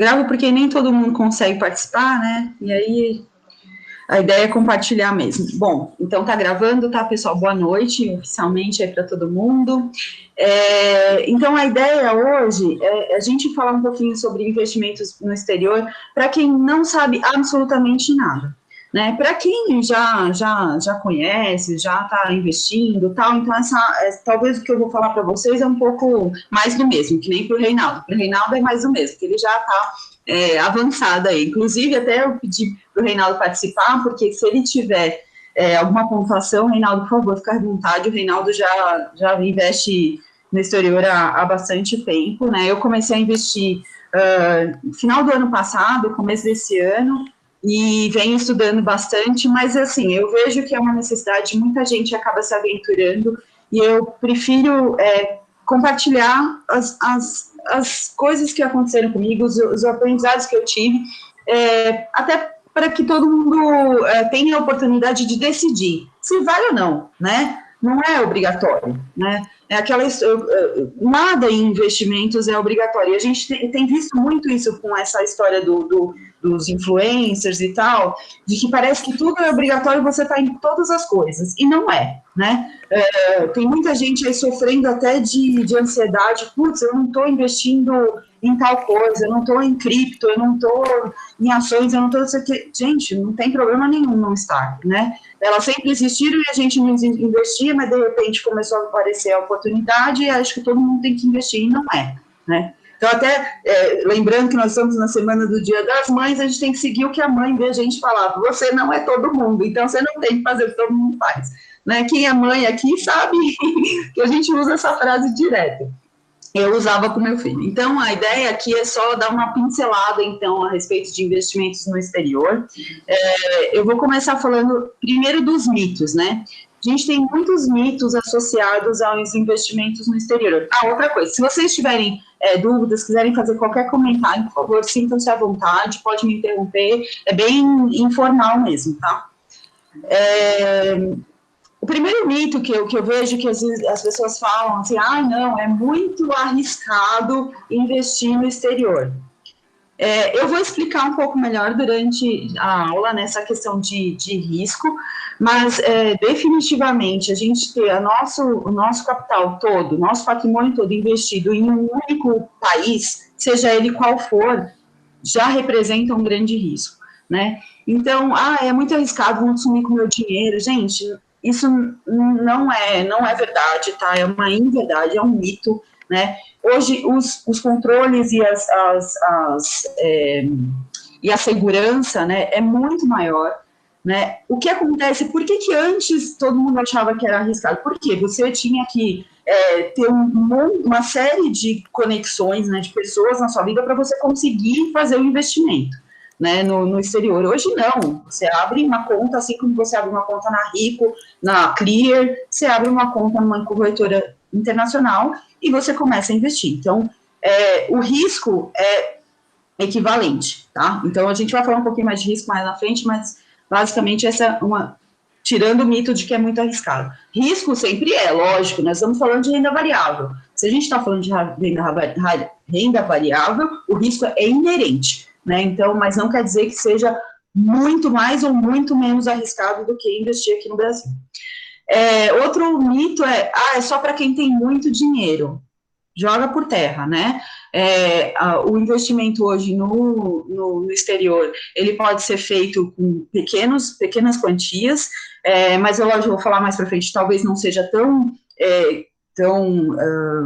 Gravo porque nem todo mundo consegue participar, né? E aí a ideia é compartilhar mesmo. Bom, então tá gravando, tá, pessoal? Boa noite, oficialmente aí para todo mundo. Então a ideia hoje é a gente falar um pouquinho sobre investimentos no exterior para quem não sabe absolutamente nada. Né, para quem já conhece, já está investindo, tal, então talvez o que eu vou falar para vocês é um pouco mais do mesmo, que nem para o Reinaldo. Para o Reinaldo é mais do mesmo, que ele já está avançado aí. Inclusive, até eu pedi para o Reinaldo participar, porque se ele tiver alguma pontuação, Reinaldo, por favor, fica à vontade. O Reinaldo já investe no exterior há bastante tempo, né? Eu comecei a investir no final do ano passado, começo desse ano, e venho estudando bastante, mas assim, eu vejo que é uma necessidade, muita gente acaba se aventurando, e eu prefiro compartilhar as coisas que aconteceram comigo, os aprendizados que eu tive, até para que todo mundo tenha a oportunidade de decidir se vale ou não, né? Não é obrigatório, né? Nada em investimentos é obrigatório. E a gente tem visto muito isso com essa história dos influencers e tal, de que parece que tudo é obrigatório, você está em todas as coisas, e não é, né? Tem muita gente aí sofrendo até de ansiedade, putz, eu não estou investindo em tal coisa, eu não estou em cripto, eu não estou em ações, eu não estou... Gente, não tem problema nenhum não estar, né? Elas sempre existiram e a gente não investia, mas de repente começou a aparecer a oportunidade e acho que todo mundo tem que investir, e não é, né? Então, até lembrando que nós estamos na semana do Dia das Mães, a gente tem que seguir o que a mãe da gente falava. Você não é todo mundo, então você não tem que fazer o que todo mundo faz. Né? Quem é mãe aqui sabe que a gente usa essa frase direto. Eu usava com meu filho. Então, a ideia aqui é só dar uma pincelada, então, a respeito de investimentos no exterior. Eu vou começar falando primeiro dos mitos, né? A gente tem muitos mitos associados aos investimentos no exterior. Outra coisa, se vocês tiverem dúvidas, quiserem fazer qualquer comentário, por favor, sintam-se à vontade, pode me interromper, é bem informal mesmo, tá? O primeiro mito que eu vejo que as pessoas falam assim, não, é muito arriscado investir no exterior. Eu vou explicar um pouco melhor durante a aula nessa questão de risco, mas definitivamente a gente ter o nosso capital todo, nosso patrimônio todo investido em um único país, seja ele qual for, já representa um grande risco, né? Então, é muito arriscado, vou sumir com o meu dinheiro. Gente, isso não é verdade, tá? É uma inverdade, é um mito, né? Hoje, os controles e a segurança, né, é muito maior, né? O que acontece, por que antes todo mundo achava que era arriscado? Porque você tinha que ter uma série de conexões, né, de pessoas na sua vida para você conseguir fazer o investimento, né, no exterior. Hoje não, você abre uma conta, assim como você abre uma conta na Rico, na Clear, você abre uma conta numa corretora internacional e você começa a investir. Então, o risco é equivalente, tá? Então, a gente vai falar um pouquinho mais de risco mais na frente, mas basicamente tirando o mito de que é muito arriscado. Risco sempre lógico, nós estamos falando de renda variável. Se a gente está falando de renda variável, o risco é inerente, né? Então, mas não quer dizer que seja muito mais ou muito menos arriscado do que investir aqui no Brasil. Outro mito é só para quem tem muito dinheiro. Joga por terra, né? O investimento hoje no exterior, ele pode ser feito com pequenas quantias, mas eu vou falar mais para frente, talvez não seja tão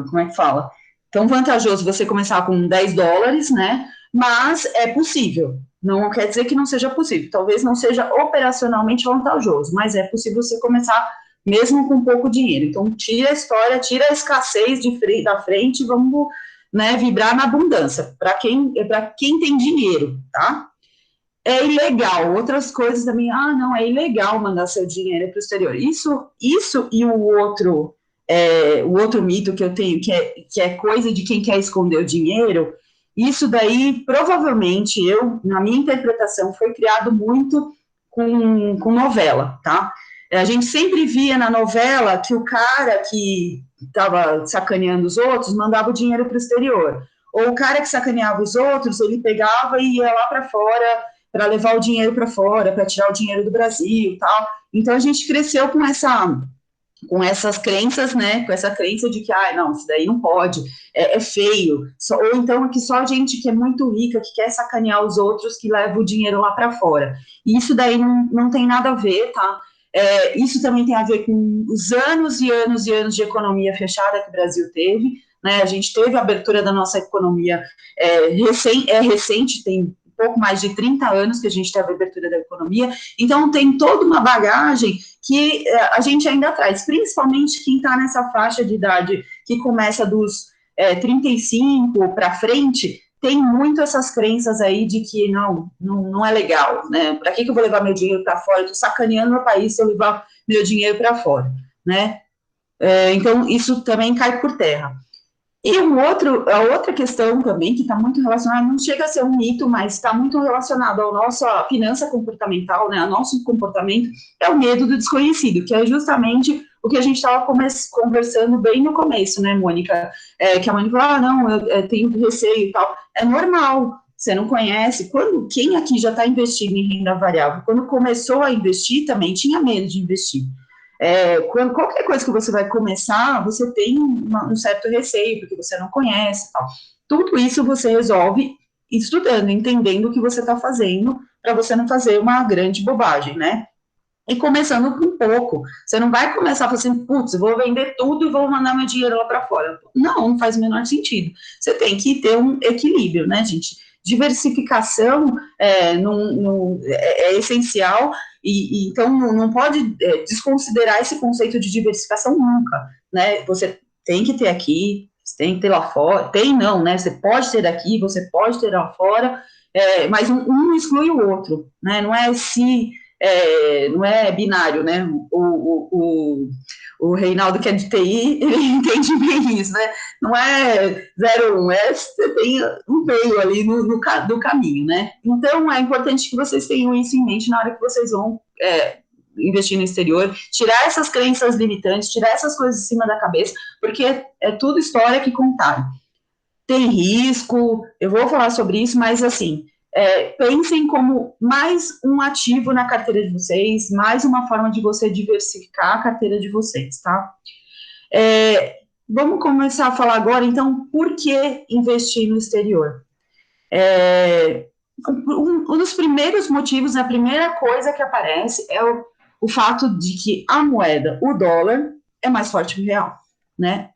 como é que fala? Tão vantajoso você começar com $10, né? Mas é possível. Não quer dizer que não seja possível. Talvez não seja operacionalmente vantajoso, mas é possível você começar mesmo com pouco dinheiro. Então, tira a história, tira a escassez da frente e vamos, né, vibrar na abundância, para quem tem dinheiro, tá? É ilegal, outras coisas também, não, é ilegal mandar seu dinheiro para o exterior. Isso e o outro mito que eu tenho, que é coisa de quem quer esconder o dinheiro, isso daí, provavelmente, na minha interpretação, foi criado muito com novela, tá? A gente sempre via na novela que o cara que estava sacaneando os outros mandava o dinheiro para o exterior. ou o cara que sacaneava os outros, ele pegava e ia lá para fora para levar o dinheiro para fora, para tirar o dinheiro do Brasil e tal. Então a gente cresceu com essas crenças, né, com essa crença de que, não, isso daí não pode, é feio, ou então que só gente que é muito rica, que quer sacanear os outros, que leva o dinheiro lá para fora. E isso daí não tem nada a ver, tá? Isso também tem a ver com os anos e anos e anos de economia fechada que o Brasil teve, né? A gente teve a abertura da nossa economia recente, tem pouco mais de 30 anos que a gente teve a abertura da economia, então tem toda uma bagagem que a gente ainda traz, principalmente quem está nessa faixa de idade que começa dos 35 para frente, tem muito essas crenças aí de que não é legal, né? Para que eu vou levar meu dinheiro para fora? Eu estou sacaneando meu país se eu levar meu dinheiro para fora, né? Então, isso também cai por terra. E a outra questão também, que está muito relacionada, não chega a ser um mito, mas está muito relacionado à nossa finança comportamental, né, ao nosso comportamento, é o medo do desconhecido, que é justamente o que a gente estava conversando bem no começo, né, Mônica? Que a Mônica falou, não, eu tenho receio e tal. É normal, você não conhece. Quem aqui já está investindo em renda variável, quando começou a investir, também tinha medo de investir. Qualquer coisa que você vai começar, você tem um certo receio, porque você não conhece, tal. Tudo isso você resolve estudando, entendendo o que você está fazendo, para você não fazer uma grande bobagem, né? E começando com pouco. Você não vai começar assim, putz, vou vender tudo e vou mandar meu dinheiro lá para fora. Não faz o menor sentido. Você tem que ter um equilíbrio, né, gente? Diversificação é essencial, então não pode desconsiderar esse conceito de diversificação nunca, né? Você tem que ter aqui, você tem que ter lá fora, né? Você pode ter aqui, você pode ter lá fora, mas um exclui o outro, né? Não é binário, né? O Reinaldo, que é de TI, ele entende bem isso, né? Não é 0 1, você tem um meio ali do caminho, né? Então, é importante que vocês tenham isso em mente na hora que vocês vão investir no exterior, tirar essas crenças limitantes, tirar essas coisas de cima da cabeça, porque é tudo história que contaram. Tem risco, eu vou falar sobre isso, mas assim, pensem como mais um ativo na carteira de vocês, mais uma forma de você diversificar a carteira de vocês, tá? Vamos começar a falar agora, então, por que investir no exterior? Um dos primeiros motivos, a primeira coisa que aparece é o fato de que a moeda, o dólar, é mais forte que o real, né?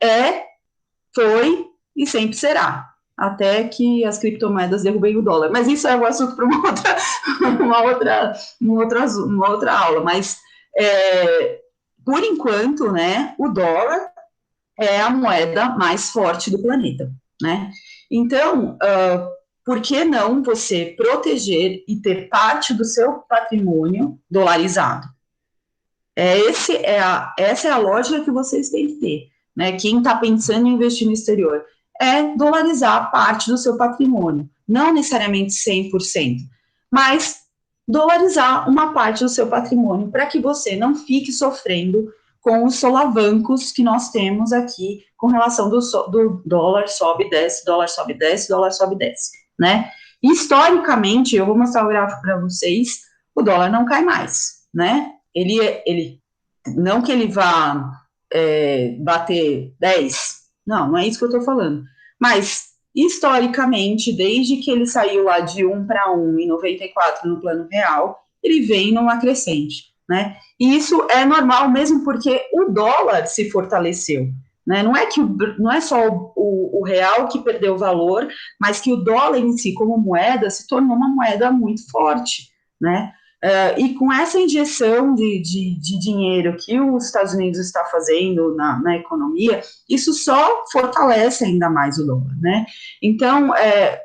Foi e sempre será, até que as criptomoedas derrubem o dólar. Mas isso é um assunto para uma outra aula. Mas, por enquanto, né, o dólar é a moeda mais forte do planeta, né? Então, por que não você proteger e ter parte do seu patrimônio dolarizado? Essa é a lógica que vocês têm que ter, né? Quem está pensando em investir no exterior dolarizar parte do seu patrimônio, não necessariamente 100%, mas dolarizar uma parte do seu patrimônio para que você não fique sofrendo com os solavancos que nós temos aqui com relação do dólar sobe e desce, dólar sobe e desce, dólar sobe e desce, né? Historicamente, eu vou mostrar o gráfico para vocês, o dólar não cai mais, né? Ele não que ele vá bater 10, não é isso que eu estou falando, mas historicamente, desde que ele saiu lá de 1 para 1 em 94 no plano real, ele vem numa crescente, né? E isso é normal mesmo porque o dólar se fortaleceu, né? Não é só o real que perdeu valor, mas que o dólar em si, como moeda, se tornou uma moeda muito forte, né? E com essa injeção de dinheiro que os Estados Unidos está fazendo na economia, isso só fortalece ainda mais o dólar, né? Então,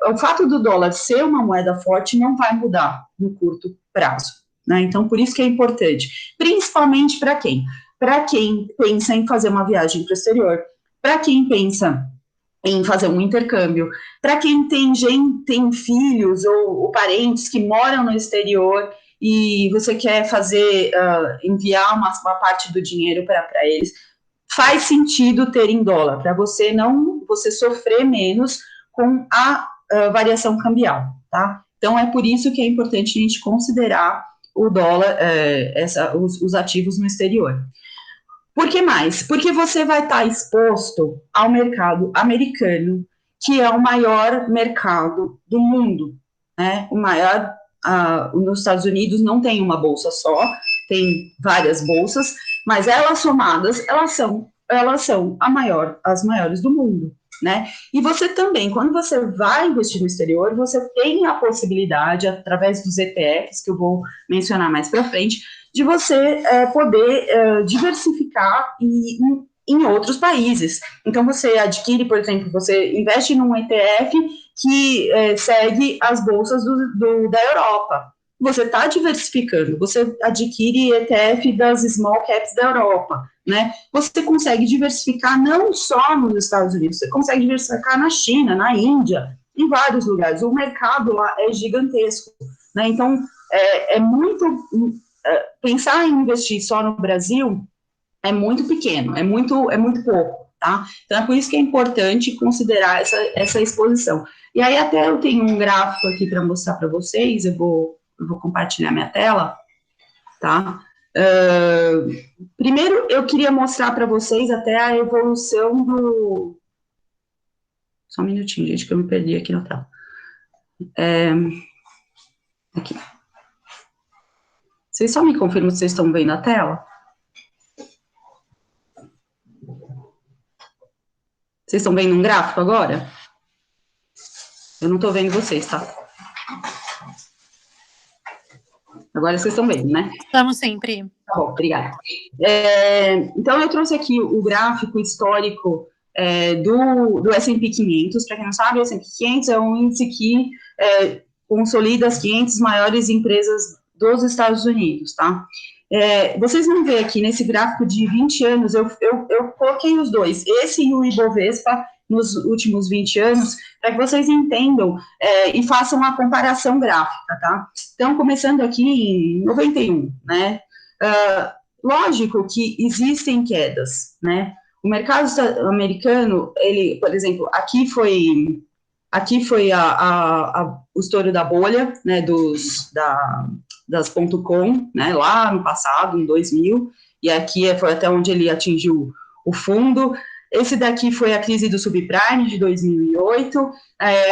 o fato do dólar ser uma moeda forte não vai mudar no curto prazo, né? Então, por isso que é importante, principalmente para quem? Para quem pensa em fazer uma viagem para o exterior, para quem pensa em fazer um intercâmbio, para quem tem filhos ou parentes que moram no exterior e você quer enviar uma parte do dinheiro para eles, faz sentido ter em dólar, para você sofrer menos com a variação cambial, tá? Então, é por isso que é importante a gente considerar o dólar, os ativos no exterior. Por que mais? Porque você vai estar exposto ao mercado americano, que é o maior mercado do mundo, né? O maior, nos Estados Unidos não tem uma bolsa só, tem várias bolsas, mas elas somadas, elas são as maiores do mundo, né? E você também, quando você vai investir no exterior, você tem a possibilidade, através dos ETFs, que eu vou mencionar mais para frente, de você poder diversificar em outros países. Então, você adquire, por exemplo, você investe num ETF que segue as bolsas da Europa. Você está diversificando, você adquire ETF das small caps da Europa, né? Você consegue diversificar não só nos Estados Unidos, você consegue diversificar na China, na Índia, em vários lugares. O mercado lá é gigantesco, né? Então, é muito... pensar em investir só no Brasil é muito pequeno, é muito pouco, tá? Então, é por isso que é importante considerar essa exposição. E aí, até eu tenho um gráfico aqui para mostrar para vocês, eu vou compartilhar minha tela, tá? Primeiro, eu queria mostrar para vocês até a evolução do... Só um minutinho, gente, que eu me perdi aqui na tela. Aqui. Vocês só me confirmam se vocês estão vendo a tela? Vocês estão vendo um gráfico agora? Eu não estou vendo vocês, tá? Agora vocês estão vendo, né? Estamos sempre. Tá bom, obrigada. Então, eu trouxe aqui o gráfico histórico do S&P 500. Para quem não sabe, o S&P 500 é um índice que consolida as 500 maiores empresas dos Estados Unidos, tá? Vocês vão ver aqui nesse gráfico de 20 anos, eu coloquei os dois, esse e o Ibovespa, nos últimos 20 anos, para que vocês entendam e façam uma comparação gráfica, tá? Então, começando aqui em 91, né? Lógico que existem quedas, né? O mercado americano, ele, por exemplo, aqui foi o estouro da bolha, né, das .com, né, lá no passado, em 2000, e aqui foi até onde ele atingiu o fundo. Esse daqui foi a crise do subprime de 2008,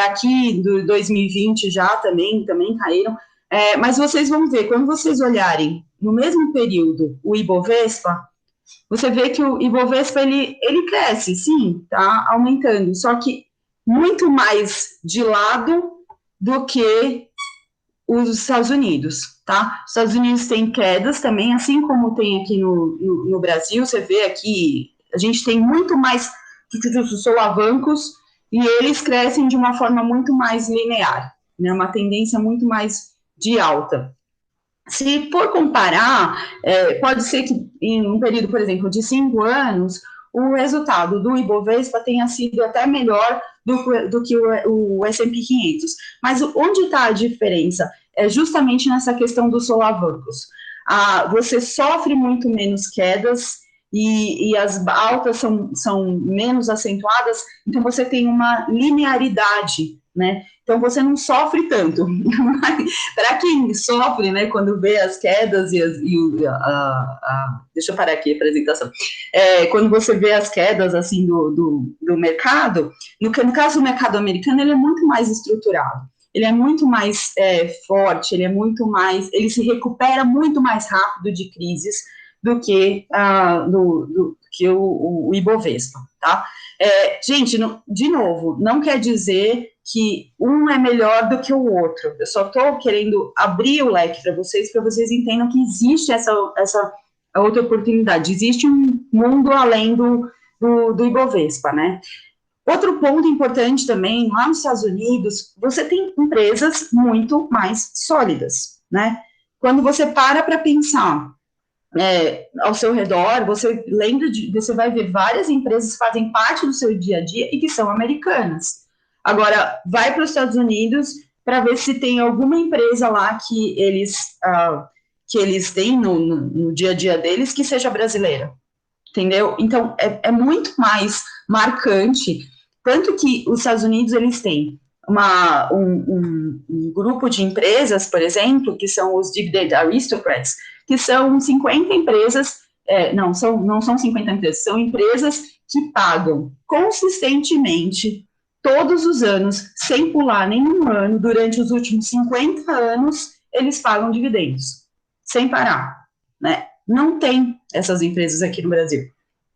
aqui do 2020 já também caíram, mas vocês vão ver, quando vocês olharem no mesmo período o Ibovespa, você vê que o Ibovespa, ele cresce, sim, tá aumentando, só que muito mais de lado do que os Estados Unidos, tá? Os Estados Unidos têm quedas também, assim como tem aqui no Brasil, você vê aqui, a gente tem muito mais solavancos e eles crescem de uma forma muito mais linear, né? Uma tendência muito mais de alta. Se for comparar, pode ser que em um período, por exemplo, de 5 anos, o resultado do Ibovespa tenha sido até melhor do que o S&P 500. Mas onde está a diferença? É justamente nessa questão dos solavancos. Você sofre muito menos quedas e as altas são menos acentuadas, então você tem uma linearidade, né? Então você não sofre tanto. Para quem sofre, né, quando vê as quedas deixa eu parar aqui a apresentação. Quando você vê as quedas assim do mercado, no caso do mercado americano, ele é muito mais estruturado. Ele é muito mais forte, ele se recupera muito mais rápido de crises do que o Ibovespa, tá? Gente, de novo, não quer dizer que um é melhor do que o outro. Eu só estou querendo abrir o leque para vocês entendam que existe essa outra oportunidade, existe um mundo além do Ibovespa, né? Outro ponto importante também, lá nos Estados Unidos, você tem empresas muito mais sólidas, né? Quando você para pensar ao seu redor, você vai ver várias empresas que fazem parte do seu dia a dia e que são americanas. Agora, vai para os Estados Unidos para ver se tem alguma empresa lá que eles têm no dia a dia deles que seja brasileira, entendeu? Então, é muito mais marcante Tanto que os Estados Unidos, eles têm um grupo de empresas, por exemplo, que são os Dividend Aristocrats, que são 50 empresas, não são 50 empresas, são empresas que pagam consistentemente, todos os anos, sem pular nenhum ano, durante os últimos 50 anos, eles pagam dividendos, sem parar, né? Não tem essas empresas aqui no Brasil.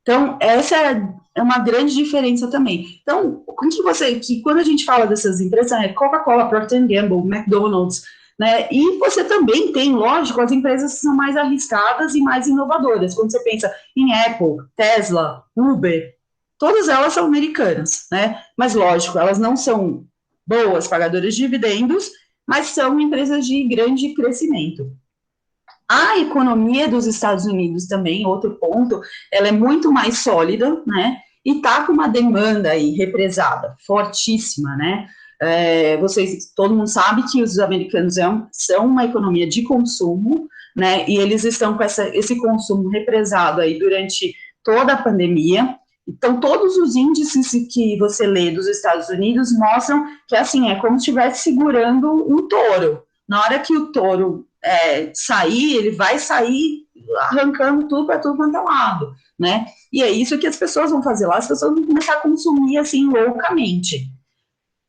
Então, essa é uma grande diferença também. Então, que quando a gente fala dessas empresas, Coca-Cola, Procter & Gamble, McDonald's, né, e você também tem, lógico, as empresas que são mais arriscadas e mais inovadoras. Quando você pensa em Apple, Tesla, Uber, todas elas são americanas, né? Mas, lógico, elas não são boas pagadoras de dividendos, mas são empresas de grande crescimento. A economia dos Estados Unidos também, outro ponto, ela é muito mais sólida, né? E está com uma demanda aí represada, fortíssima, né? Todo mundo sabe que os americanos são uma economia de consumo, né? E eles estão com esse consumo represado aí durante toda a pandemia. Então, todos os índices que você lê dos Estados Unidos mostram que, assim, é como se estivesse segurando um touro. Na hora que o touro sair, ele vai sair arrancando tudo para tudo quanto é lado, né? E é isso que as pessoas vão fazer lá, as pessoas vão começar a consumir assim loucamente.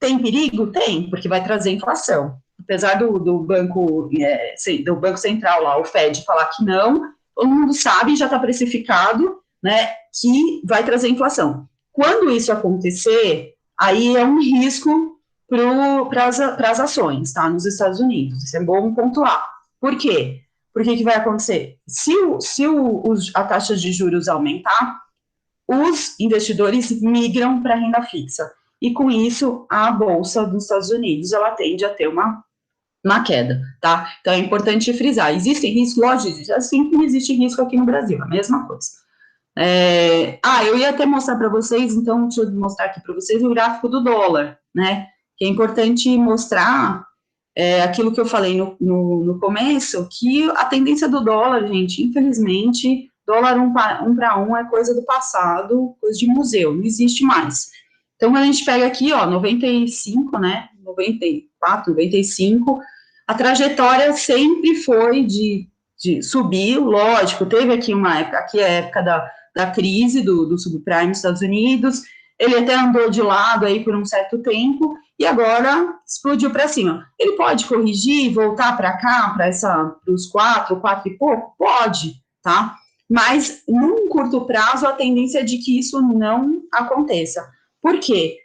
Tem perigo? Tem, porque vai trazer inflação. Apesar do Banco Central lá, o Fed, falar que não, todo mundo sabe, já está precificado, né, que vai trazer inflação. Quando isso acontecer, aí é um risco para as ações, tá, nos Estados Unidos. Isso é bom pontuar. Por quê? Porque que vai acontecer? Se a taxa de juros aumentar, os investidores migram para a renda fixa. E com isso, a Bolsa dos Estados Unidos, ela tende a ter uma queda, tá? Então, é importante frisar. Existem riscos? Lógico, assim como existe risco aqui no Brasil, a mesma coisa. Eu ia até mostrar para vocês, então, deixa eu mostrar aqui para vocês o gráfico do dólar, né? Que é importante mostrar aquilo que eu falei no começo, que a tendência do dólar, gente, infelizmente, dólar um para um é coisa do passado, coisa de museu, não existe mais. Então, quando a gente pega aqui, ó, 95, né, 94, 95, a trajetória sempre foi de subir, lógico, teve aqui uma época, aqui é a época da crise do subprime nos Estados Unidos, ele até andou de lado aí por um certo tempo, e agora explodiu para cima. Ele pode corrigir, voltar para cá, para os 4 e pouco? Pode, tá? Mas, num curto prazo, a tendência é de que isso não aconteça. Por quê?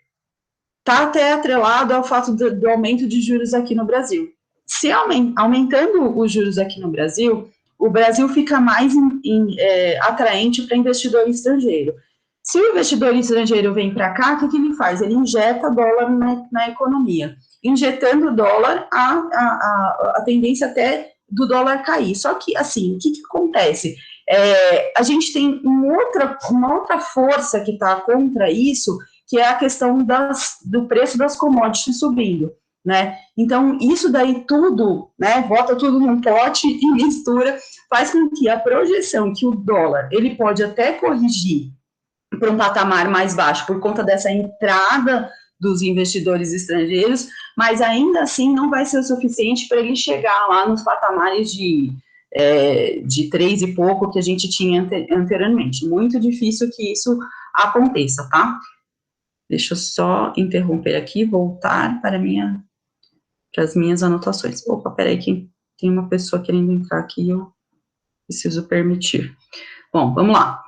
Está até atrelado ao fato do aumento de juros aqui no Brasil. Se aumentando os juros aqui no Brasil, o Brasil fica mais atraente para investidor estrangeiro. Se o investidor estrangeiro vem para cá, o que ele faz? Ele injeta dólar na economia. Injetando dólar, a tendência até do dólar cair. Só que, assim, o que acontece? A gente tem uma outra força que está contra isso, que é a questão do preço das commodities subindo, né? Então, isso daí tudo, né, bota tudo num pote e mistura, faz com que a projeção que o dólar, ele pode até corrigir para um patamar mais baixo por conta dessa entrada dos investidores estrangeiros, mas ainda assim não vai ser o suficiente para ele chegar lá nos patamares de 3 e pouco que a gente tinha anteriormente. Muito difícil que isso aconteça, tá? Deixa eu só interromper aqui e voltar para as minhas anotações. Opa, peraí, que tem uma pessoa querendo entrar aqui, eu preciso permitir. Bom, vamos lá.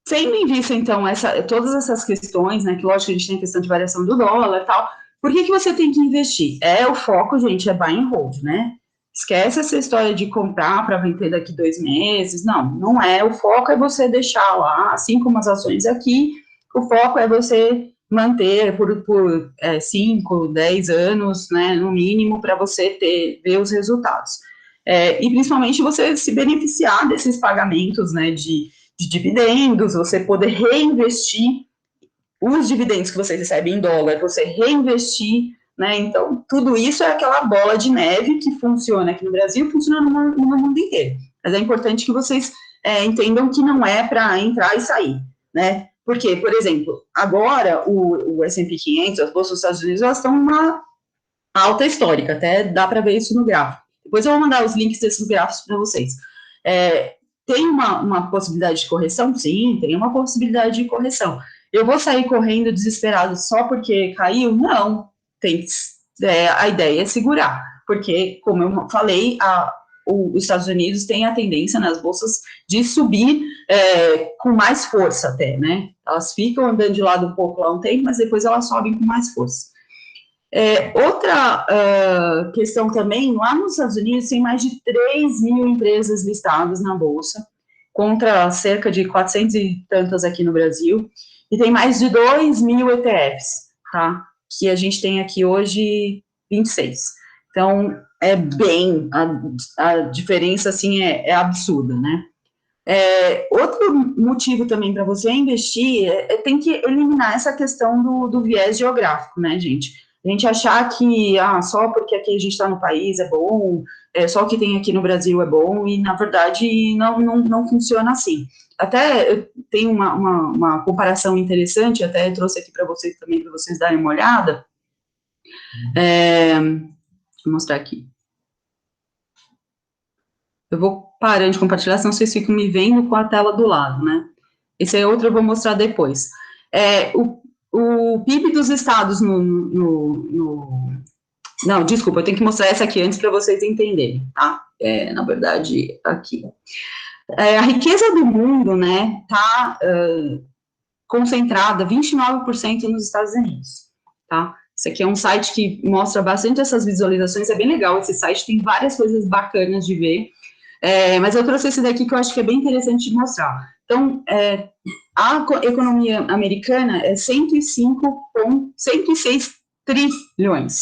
Tendo em vista, então, todas essas questões, né, que lógico que a gente tem a questão de variação do dólar e tal, por que você tem que investir? O foco, gente, é buy and hold, né? Esquece essa história de comprar para vender daqui 2 meses, não é, o foco é você deixar lá, assim como as ações aqui, o foco é você manter por 5, 10 anos, né, no mínimo, para você ver os resultados. E principalmente você se beneficiar desses pagamentos, né, de dividendos, você poder reinvestir os dividendos que você recebe em dólar, você reinvestir, né, então tudo isso é aquela bola de neve que funciona aqui no Brasil, funciona no mundo inteiro, mas é importante que vocês entendam que não é para entrar e sair, né, Porque, por exemplo, agora o S&P 500, as bolsas dos Estados Unidos, elas estão numa alta histórica, até dá para ver isso no gráfico. Depois eu vou mandar os links desses gráficos para vocês. Tem uma possibilidade de correção? Sim, tem uma possibilidade de correção. Eu vou sair correndo desesperado só porque caiu? Não. A ideia é segurar, porque, como eu falei, os Estados Unidos têm a tendência nas bolsas de subir com mais força até, né? Elas ficam andando de lado um pouco lá um tempo, mas depois elas sobem com mais força. Outra questão também, lá nos Estados Unidos tem mais de 3 mil empresas listadas na Bolsa, contra cerca de 400 e tantas aqui no Brasil, e tem mais de 2 mil ETFs, tá? Que a gente tem aqui hoje 26. Então, a diferença, assim, é absurda, né? Outro motivo também para você investir tem que eliminar essa questão do viés geográfico, né, gente? A gente achar que só porque aqui a gente está no país é bom, só o que tem aqui no Brasil é bom, e na verdade não funciona assim. Até tem uma comparação interessante, até trouxe aqui para vocês também, para vocês darem uma olhada. Vou mostrar aqui. Eu vou parando de compartilhar, senão vocês ficam me vendo com a tela do lado, né? Esse é outro, eu vou mostrar depois. O PIB dos estados Não, desculpa, eu tenho que mostrar essa aqui antes para vocês entenderem, tá? Na verdade, aqui. A riqueza do mundo, né, tá concentrada 29% nos Estados Unidos, tá? Esse aqui é um site que mostra bastante essas visualizações, é bem legal, esse site tem várias coisas bacanas de ver, mas eu trouxe esse daqui que eu acho que é bem interessante de mostrar. Então, a economia americana é 106 trilhões.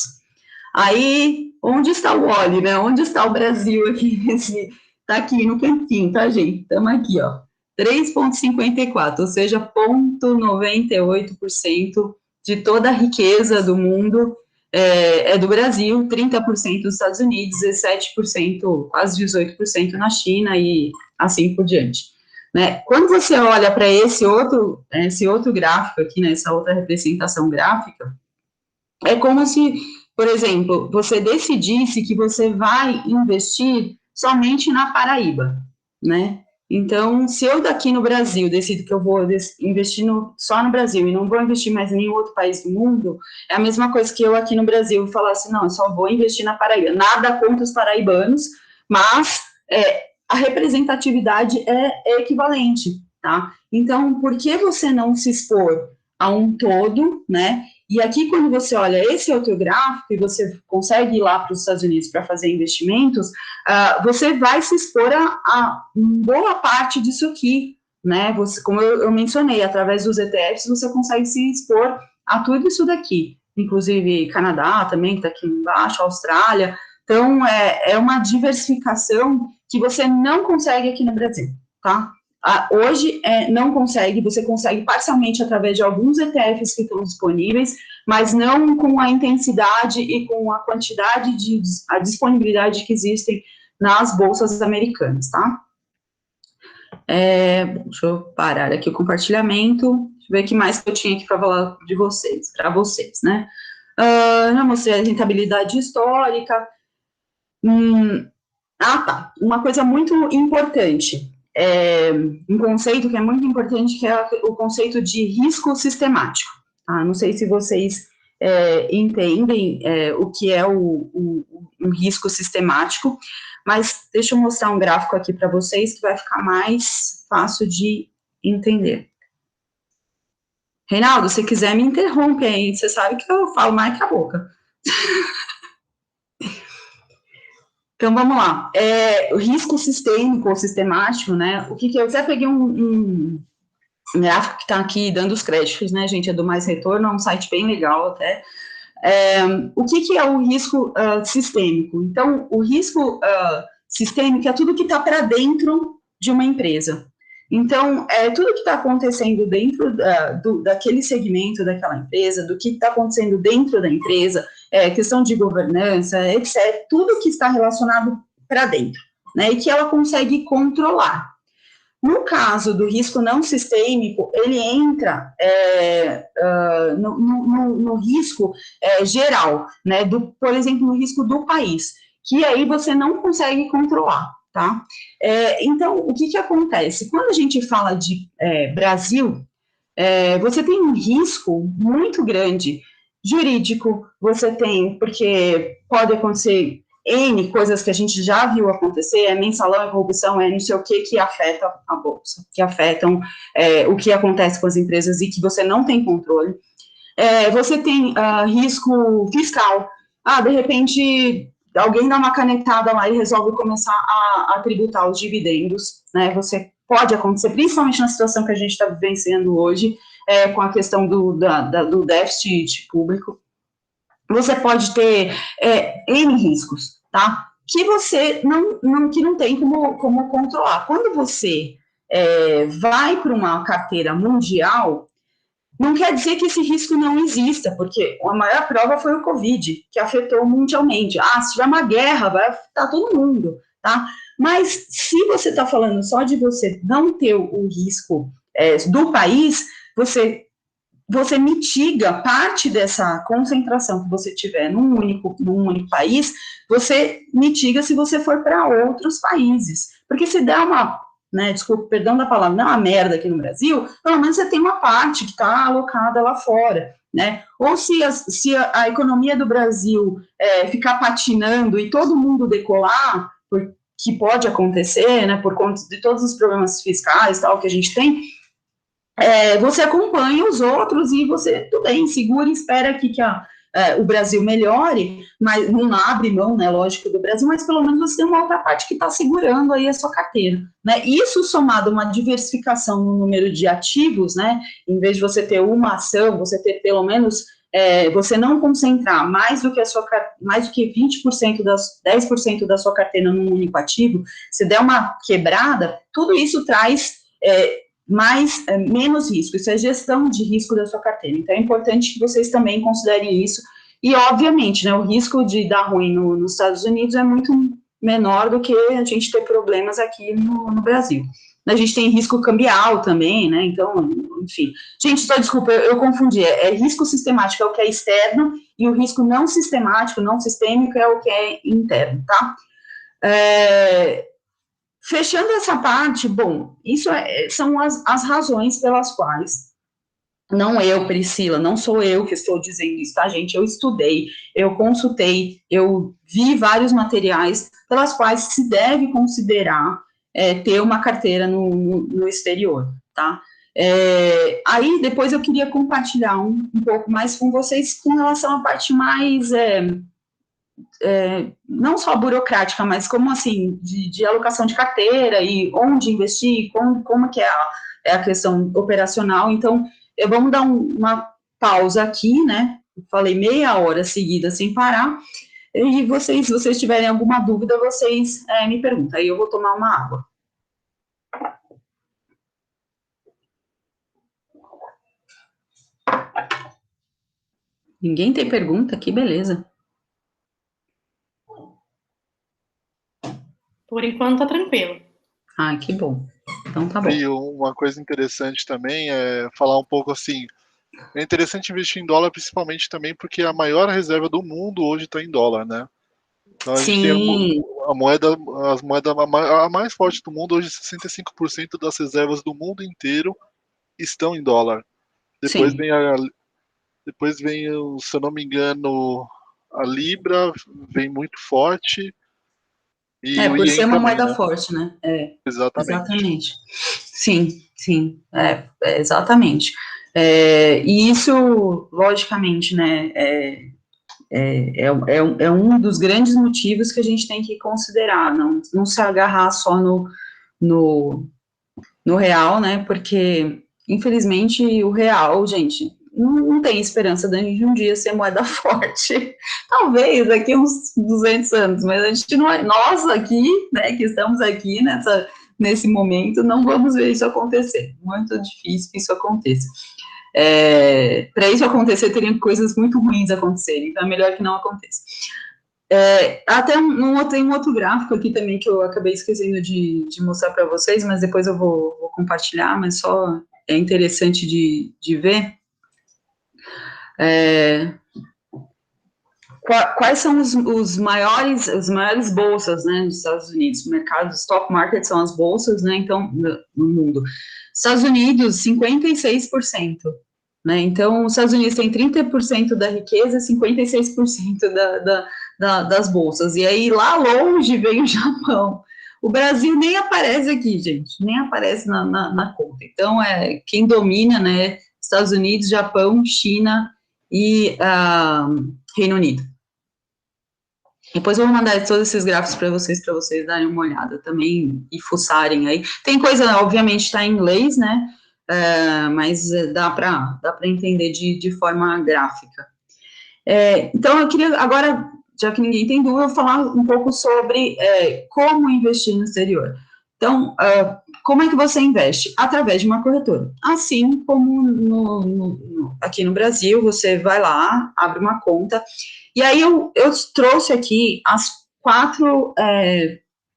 Aí, onde está o óleo, né? Onde está o Brasil aqui? Tá aqui no cantinho, tá, gente? Estamos aqui, ó. 3,54, ou seja, 0,98% de toda a riqueza do mundo é do Brasil, 30% dos Estados Unidos, 17%, quase 18% na China e assim por diante. Né? Quando você olha para esse outro gráfico aqui, né, essa outra representação gráfica, é como se, por exemplo, você decidisse que você vai investir somente na Paraíba, né? Então, se eu daqui no Brasil decido que eu vou investir só no Brasil e não vou investir mais em nenhum outro país do mundo, é a mesma coisa que eu aqui no Brasil falasse, não, eu só vou investir na Paraíba. Nada contra os paraibanos, mas a representatividade é equivalente, tá? Então, por que você não se expor a um todo, né? E aqui, quando você olha esse outro gráfico e você consegue ir lá para os Estados Unidos para fazer investimentos, você vai se expor a boa parte disso aqui, né? Como eu mencionei, através dos ETFs, você consegue se expor a tudo isso daqui, inclusive Canadá também, que está aqui embaixo, Austrália. Então, é uma diversificação que você não consegue aqui no Brasil, tá? Hoje não consegue, você consegue parcialmente através de alguns ETFs que estão disponíveis, mas não com a intensidade e com a quantidade a disponibilidade que existem nas bolsas americanas, tá? Deixa eu parar aqui o compartilhamento, deixa eu ver o que mais que eu tinha aqui para falar para vocês, né? Já mostrei a rentabilidade histórica. Tá, uma coisa muito importante, um conceito que é muito importante, que é o conceito de risco sistemático. Não sei se vocês entendem o que é um risco sistemático, mas deixa eu mostrar um gráfico aqui para vocês que vai ficar mais fácil de entender. Reinaldo, se quiser me interrompe aí, você sabe que eu falo mais que a boca. Então, vamos lá. O risco sistêmico ou sistemático, né? O que eu até peguei um gráfico que está aqui dando os créditos, né, gente? É do Mais Retorno, é um site bem legal até. O que é o risco sistêmico? Então, o risco sistêmico é tudo que está para dentro de uma empresa. Então, tudo que está acontecendo dentro daquele segmento daquela empresa, do que está acontecendo dentro da empresa, questão de governança, etc., tudo que está relacionado para dentro, né, e que ela consegue controlar. No caso do risco não sistêmico, ele entra no risco geral, né, por exemplo, no risco do país, que aí você não consegue controlar, tá? Então, o que acontece? Quando a gente fala de Brasil, você tem um risco muito grande jurídico, você tem, porque pode acontecer N coisas que a gente já viu acontecer, mensalão, corrupção, não sei o que afeta a bolsa, que afetam o que acontece com as empresas e que você não tem controle. Você tem risco fiscal. De repente, alguém dá uma canetada lá e resolve começar a tributar os dividendos, né? Você pode acontecer, principalmente na situação que a gente está vivenciando hoje, com a questão do déficit público. Você pode ter N riscos, tá? Que você não tem como controlar. Quando você vai para uma carteira mundial, não quer dizer que esse risco não exista, porque a maior prova foi o Covid, que afetou mundialmente. Se tiver uma guerra, vai afetar todo mundo, tá? Mas se você está falando só de você não ter o risco do país, você mitiga parte dessa concentração que você tiver num único país, você mitiga se você for para outros países. Porque se der uma, desculpa, perdão da palavra, não é uma merda aqui no Brasil, pelo menos você tem uma parte que está alocada lá fora, né? Ou se a economia do Brasil ficar patinando e todo mundo decolar, que pode acontecer, né, por conta de todos os problemas fiscais tal que a gente tem, você acompanha os outros e você, tudo bem, segura e espera que o Brasil melhore, mas não abre mão, né, lógico, do Brasil, mas pelo menos você tem uma outra parte que está segurando aí a sua carteira, né, isso somado a uma diversificação no número de ativos, né, em vez de você ter uma ação, você ter pelo menos, você não concentrar mais do que 20% 10% da sua carteira num único ativo, se der uma quebrada, tudo isso traz menos risco, isso é gestão de risco da sua carteira, então é importante que vocês também considerem isso, e obviamente, né, o risco de dar ruim nos Estados Unidos é muito menor do que a gente ter problemas aqui no Brasil. A gente tem risco cambial também, né, então, enfim. Gente, só desculpa, eu confundi, risco sistemático é o que é externo, e o risco não sistemático, não sistêmico é o que é interno, tá? Fechando essa parte, bom, isso são as razões pelas quais, não eu, Priscila, não sou eu que estou dizendo isso, tá, gente? Eu estudei, eu consultei, eu vi vários materiais pelas quais se deve considerar ter uma carteira no exterior, tá? Aí, depois eu queria compartilhar um pouco mais com vocês com relação à parte mais... não só burocrática, mas como assim, de alocação de carteira e onde investir, como que é a questão operacional. Então, vamos dar uma pausa aqui, né? Falei meia hora seguida sem parar, e se vocês tiverem alguma dúvida, vocês me perguntam, aí eu vou tomar uma água. Ninguém tem pergunta? Que beleza. Por enquanto tá tranquilo. Que bom. Então tá bom. E uma coisa interessante também é falar um pouco assim, é interessante investir em dólar principalmente também porque a maior reserva do mundo hoje está em dólar, né? Então a gente tem a mais forte do mundo hoje, 65% das reservas do mundo inteiro estão em dólar. Depois Sim. vem, se eu não me engano, a Libra vem muito forte. E o por Ien ser uma também, moeda né? forte, né? Exatamente. Sim, exatamente. E isso, logicamente, né, é um dos grandes motivos que a gente tem que considerar, não se agarrar só no real, né, porque, infelizmente, o real, gente, não tem esperança de um dia ser moeda forte. Talvez daqui uns 200 anos, mas a gente não é, nós aqui, né, que estamos aqui nesse momento, não vamos ver isso acontecer. Muito difícil que isso aconteça. Para isso acontecer, teriam coisas muito ruins acontecerem, então é melhor que não aconteça. Até tem um outro gráfico aqui também que eu acabei esquecendo de mostrar para vocês, mas depois eu vou compartilhar, mas só é interessante de ver. Quais são os maiores bolsas, né, nos Estados Unidos? O mercado, stock market são as bolsas, né, então, no mundo. Estados Unidos, 56%, né, então, os Estados Unidos tem 30% da riqueza, 56% das bolsas, e aí, lá longe, vem o Japão. O Brasil nem aparece aqui, gente, nem aparece na conta. Então, quem domina, né, Estados Unidos, Japão, China e Reino Unido. Depois eu vou mandar todos esses gráficos para vocês darem uma olhada também e fuçarem aí. Tem coisa, obviamente, está em inglês, né? Mas dá para entender de forma gráfica. Então, eu queria agora, já que ninguém tem dúvida, eu vou falar um pouco sobre como investir no exterior. Então, como é que você investe? Através de uma corretora. Assim como aqui no Brasil, você vai lá, abre uma conta. E aí eu trouxe aqui as 4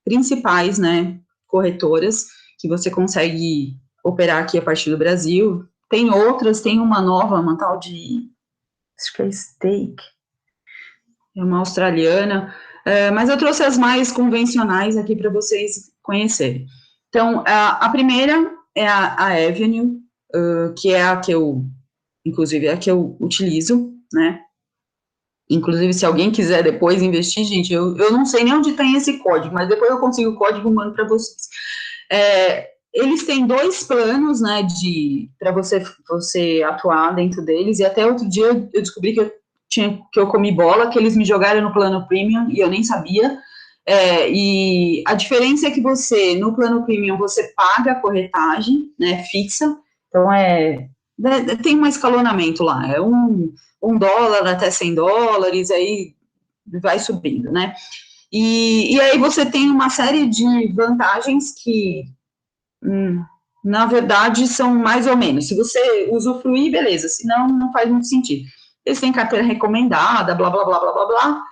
principais, né, corretoras que você consegue operar aqui a partir do Brasil. Tem outras, tem uma nova, uma tal de, acho que é Stake, é uma australiana, mas eu trouxe as mais convencionais aqui para vocês conhecerem. Então, a primeira é a Avenue, que é a que eu, inclusive, é a que eu utilizo, né? Inclusive, se alguém quiser depois investir, gente, eu não sei nem onde tem esse código, mas depois eu consigo o código e mando para vocês. Eles têm 2 planos, né, para você atuar dentro deles, e até outro dia eu descobri que eu comi bola, que eles me jogaram no plano premium, e eu nem sabia. E a diferença é que no plano premium, você paga a corretagem, né, fixa, então tem um escalonamento lá, é $1 até $100, aí vai subindo, né? E aí você tem uma série de vantagens que, na verdade, são mais ou menos. Se você usufruir, beleza, senão não faz muito sentido. Eles têm carteira recomendada, blá, blá, blá, blá, blá, blá,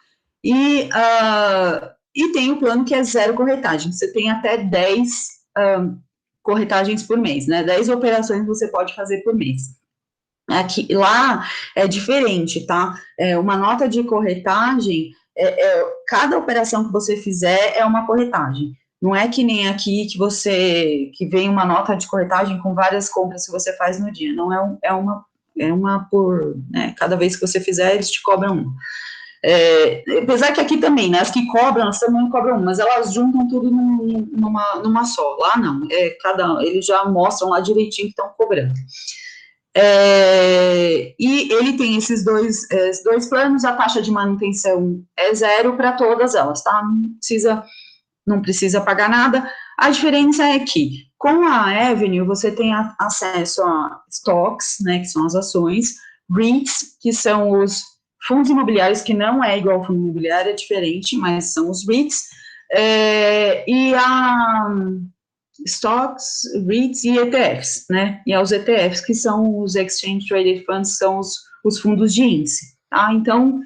e tem o plano que é 0 corretagem. Você tem até 10 corretagens por mês, né? 10 operações você pode fazer por mês. Aqui, lá é diferente, tá? Uma nota de corretagem, cada operação que você fizer é uma corretagem. Não é que nem aqui que vem uma nota de corretagem com várias compras que você faz no dia. Não é uma por, né? Cada vez que você fizer, eles te cobram uma. Apesar que aqui também, né? As que cobram, elas também cobram uma, mas elas juntam tudo numa só. Lá não, eles já mostram lá direitinho que estão cobrando. E ele tem esses dois planos, a taxa de manutenção é 0 para todas elas, tá? Não precisa pagar nada. A diferença é que, com a Avenue, você tem acesso a stocks, né, que são as ações, REITs, que são os fundos imobiliários, que não é igual ao fundo imobiliário, é diferente, mas são os REITs, e a stocks, REITs e ETFs, né? E aos ETFs, que são os Exchange Traded Funds, são os fundos de índice, tá? Então,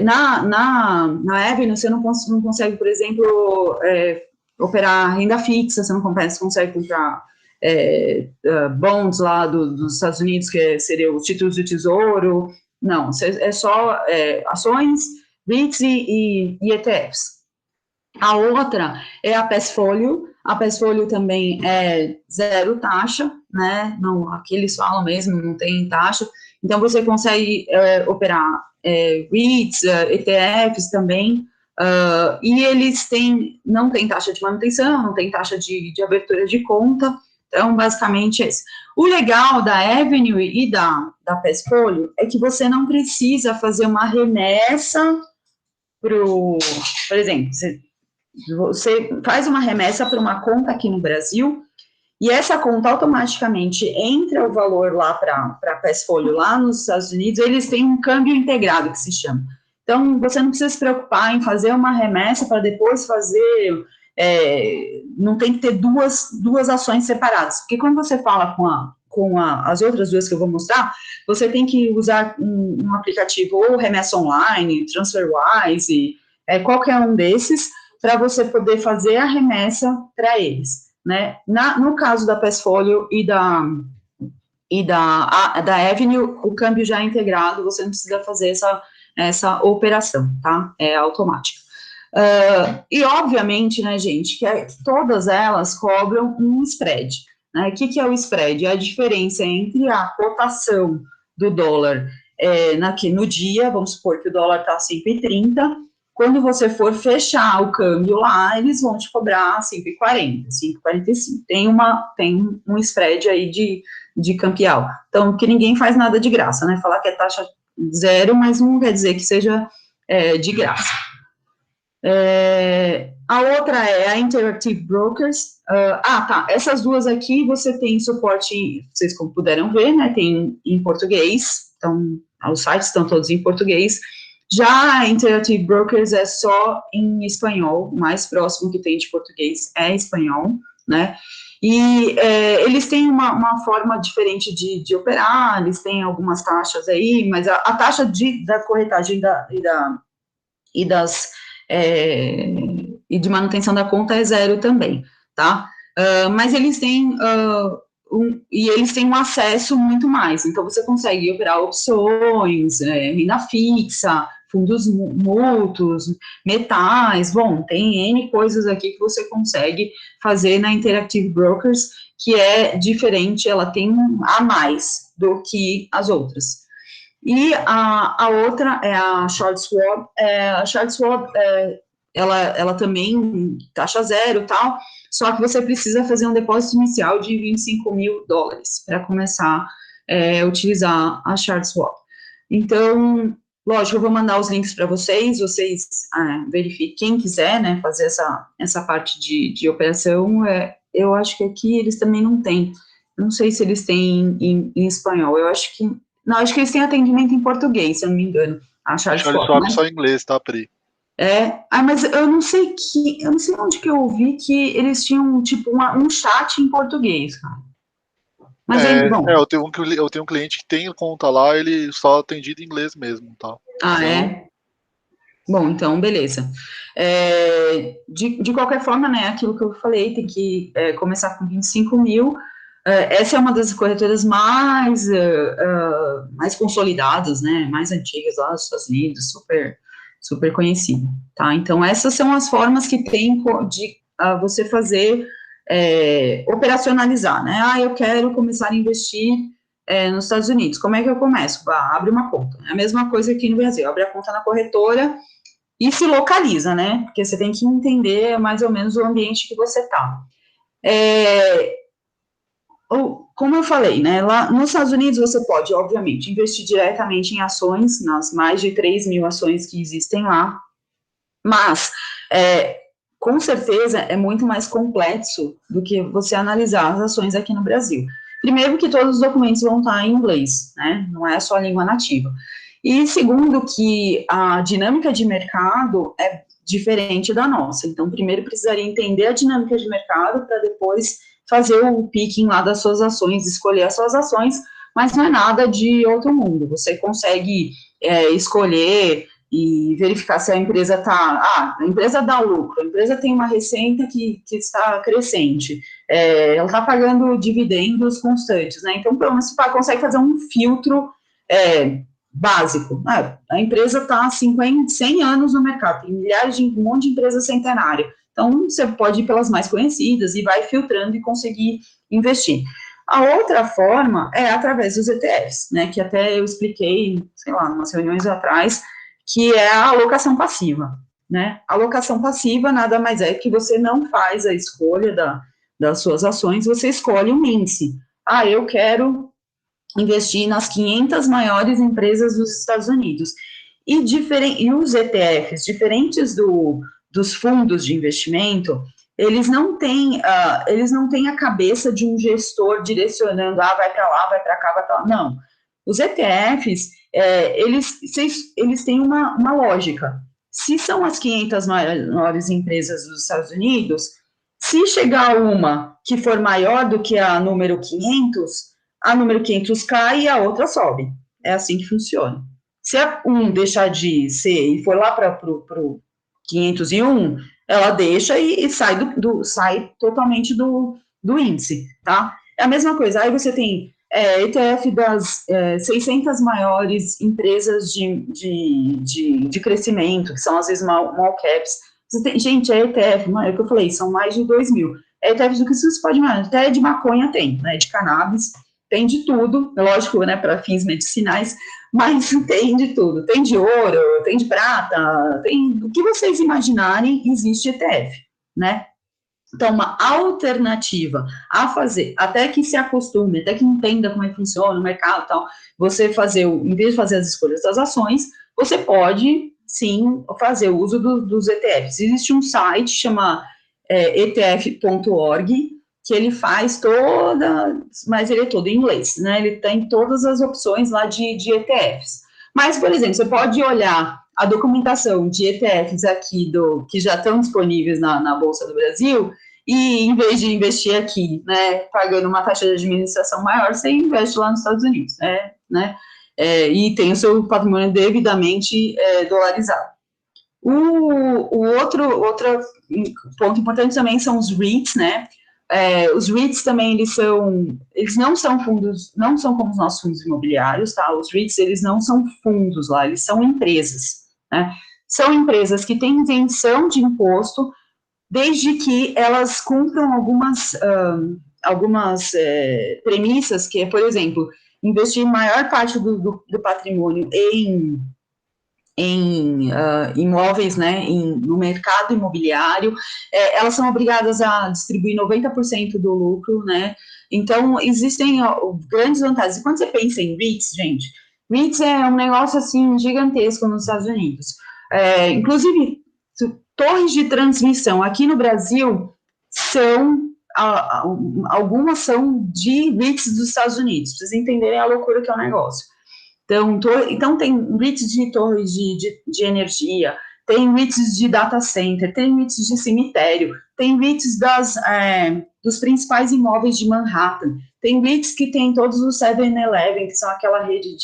na Avenue, você não consegue, por exemplo, operar renda fixa, você não consegue comprar bonds lá dos Estados Unidos, que seriam os títulos de tesouro, não, é só ações, REITs e ETFs. A outra é a Passfolio. A Passfolio também é 0 taxa, né? Não, aqui eles falam mesmo, não tem taxa. Então, você consegue operar REITs, ETFs também, e eles não tem taxa de manutenção, não tem taxa de abertura de conta. Então, basicamente, é isso. O legal da Avenue e da Passfolio é que você não precisa fazer uma remessa por exemplo, você faz uma remessa para uma conta aqui no Brasil, e essa conta automaticamente entra o valor lá para a Passfolio lá nos Estados Unidos, eles têm um câmbio integrado, que se chama. Então, você não precisa se preocupar em fazer uma remessa para depois fazer, não tem que ter duas ações separadas, porque quando você fala com as outras duas que eu vou mostrar, você tem que usar um aplicativo ou Remessa Online, TransferWise, qualquer um desses, para você poder fazer a remessa para eles, né? No caso da Passfolio e da Avenue, o câmbio já é integrado, você não precisa fazer essa operação, tá? É automática. E, obviamente, né, gente, que todas elas cobram um spread. Né? O que é o spread? É a diferença entre a cotação do dólar no dia, vamos supor que o dólar está 5,30, quando você for fechar o câmbio lá, eles vão te cobrar 5,40, 5,45. Tem um spread aí de cambial. Então, que ninguém faz nada de graça, né? Falar que é taxa zero, mas não quer dizer que seja de graça. A outra é a Interactive Brokers. Tá. Essas duas aqui você tem suporte, vocês como puderam ver, né? Tem em português, então os sites estão todos em português. Já a Interactive Brokers é só em espanhol, o mais próximo que tem de português é espanhol, né? E eles têm uma forma diferente de operar, eles têm algumas taxas aí, mas a taxa da corretagem e de manutenção da conta é zero também, tá? Mas eles têm eles têm um acesso muito mais, então você consegue operar opções, renda fixa, fundos mútuos, metais, bom, tem N coisas aqui que você consegue fazer na Interactive Brokers, que é diferente, ela tem a mais do que as outras. E a outra é a Short Swap. A Short Swap, ela também taxa zero e tal, só que você precisa fazer um depósito inicial de $25 mil para começar a utilizar a Short Swap. Então, lógico, eu vou mandar os links para vocês verifiquem, quem quiser, né, fazer essa parte de operação, eu acho que aqui eles também não têm, não sei se eles têm em espanhol, não, acho que eles têm atendimento em português, se eu não me engano. A Charles Swap só em inglês, tá, Pri? Mas eu não sei onde que eu ouvi que eles tinham, tipo, um chat em português, cara. Mas bom. Eu tenho um cliente que tem conta lá, ele só atendido em inglês mesmo, tá? É? Bom, então, beleza. De qualquer forma, né, aquilo que eu falei, tem que começar com 25 mil. Essa é uma das corretoras mais consolidadas, né, mais antigas lá dos Estados Unidos, super, super conhecida, tá? Então, essas são as formas que tem de você fazer, operacionalizar, né? Eu quero começar a investir nos Estados Unidos. Como é que eu começo? Abre uma conta. É a mesma coisa aqui no Brasil. Abre a conta na corretora e se localiza, né? Porque você tem que entender mais ou menos o ambiente que você está. Como eu falei, né, lá nos Estados Unidos você pode, obviamente, investir diretamente em ações, nas mais de 3 mil ações que existem lá, mas, com certeza, é muito mais complexo do que você analisar as ações aqui no Brasil. Primeiro que todos os documentos vão estar em inglês, né, não é só a língua nativa. E segundo que a dinâmica de mercado é diferente da nossa. Então, primeiro precisaria entender a dinâmica de mercado para depois fazer o picking lá das suas ações, escolher as suas ações, mas não é nada de outro mundo. Você consegue escolher e verificar se a empresa está... a empresa dá lucro, a empresa tem uma receita que está crescente, ela está pagando dividendos constantes, né? Então, pelo menos você consegue fazer um filtro básico. A empresa está há 100 anos no mercado, tem um monte de empresas centenárias. Então, você pode ir pelas mais conhecidas e vai filtrando e conseguir investir. A outra forma é através dos ETFs, né, que até eu expliquei, sei lá, umas reuniões atrás, que é a alocação passiva, né? A alocação passiva nada mais é que você não faz a escolha das suas ações, você escolhe um índice. Eu quero investir nas 500 maiores empresas dos Estados Unidos. E os ETFs, diferentes dos fundos de investimento, eles não têm a cabeça de um gestor direcionando, vai para lá, vai para cá, vai para lá. Não. Os ETFs, eles têm uma lógica. Se são as 500 maiores empresas dos Estados Unidos, se chegar uma que for maior do que a número 500, a número 500 cai e a outra sobe. É assim que funciona. Se a 1 deixar de ser e for lá para 501, ela deixa e sai, sai totalmente do índice, tá? É a mesma coisa, aí você tem ETF das 600 maiores empresas de crescimento, que são, às vezes, small caps. Você tem, gente, ETF, é o que eu falei, são mais de 2.000. ETF do que você pode imaginar, até de maconha tem, né, de cannabis, tem de tudo, lógico, né, para fins medicinais, mas tem de tudo, tem de ouro, tem de prata, tem o que vocês imaginarem, existe ETF, né? Então, uma alternativa a fazer, até que se acostume, até que entenda como é que funciona o mercado e tal, você fazer, em vez de fazer as escolhas das ações, você pode, sim, fazer o uso dos ETFs. Existe um site, chama etf.org, que ele faz mas ele é todo em inglês, né? Ele tem todas as opções lá de ETFs. Mas, por exemplo, você pode olhar a documentação de ETFs aqui que já estão disponíveis na Bolsa do Brasil, e em vez de investir aqui, né, pagando uma taxa de administração maior, você investe lá nos Estados Unidos, né? E tem o seu patrimônio devidamente dolarizado. Outro ponto importante também são os REITs, né? Os REITs também, eles não são fundos, não são como os nossos fundos imobiliários, tá? Os REITs, eles não são fundos lá, eles são empresas, né? São empresas que têm isenção de imposto, desde que elas cumpram algumas premissas, que é, por exemplo, investir maior parte do patrimônio em imóveis, né, no mercado imobiliário, elas são obrigadas a distribuir 90% do lucro, né, então existem grandes vantagens. E quando você pensa em REITs, gente, REITs é um negócio, assim, gigantesco nos Estados Unidos. Inclusive, torres de transmissão aqui no Brasil algumas são de REITs dos Estados Unidos, para vocês entenderem a loucura que é o negócio. Então tem REITs de torres de energia, tem REITs de data center, tem REITs de cemitério, tem REITs dos principais imóveis de Manhattan, tem REITs que tem todos os 7-Eleven, que são aquela rede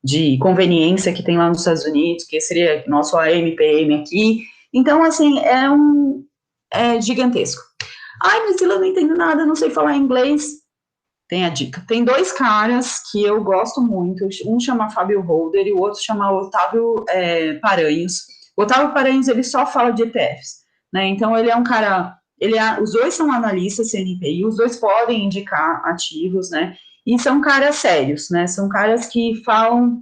de conveniência que tem lá nos Estados Unidos, que seria nosso AMPM aqui. Então, assim, é gigantesco. Ai, Priscila, eu não entendo nada, não sei falar inglês. Tem a dica. Tem dois caras que eu gosto muito, um chama Fábio Holder e o outro chama Otávio Paranhos. O Otávio Paranhos, ele só fala de ETFs, né? Então, ele é um cara, os dois são analistas CNPI, os dois podem indicar ativos, né? E são caras sérios, né? São caras que falam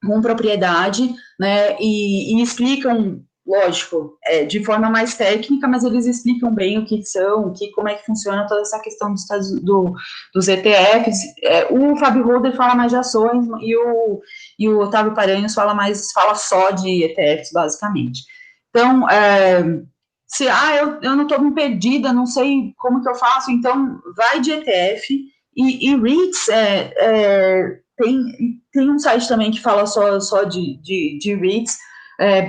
com propriedade, né? E explicam, lógico, de forma mais técnica, mas eles explicam bem o que são, como é que funciona toda essa questão dos ETFs. O Fábio Holder fala mais de ações e o Otávio Paranhos fala só de ETFs, basicamente. Então, eu não estou me perdida, não sei como que eu faço, então vai de ETF e REITs tem um site também que fala só de REITs,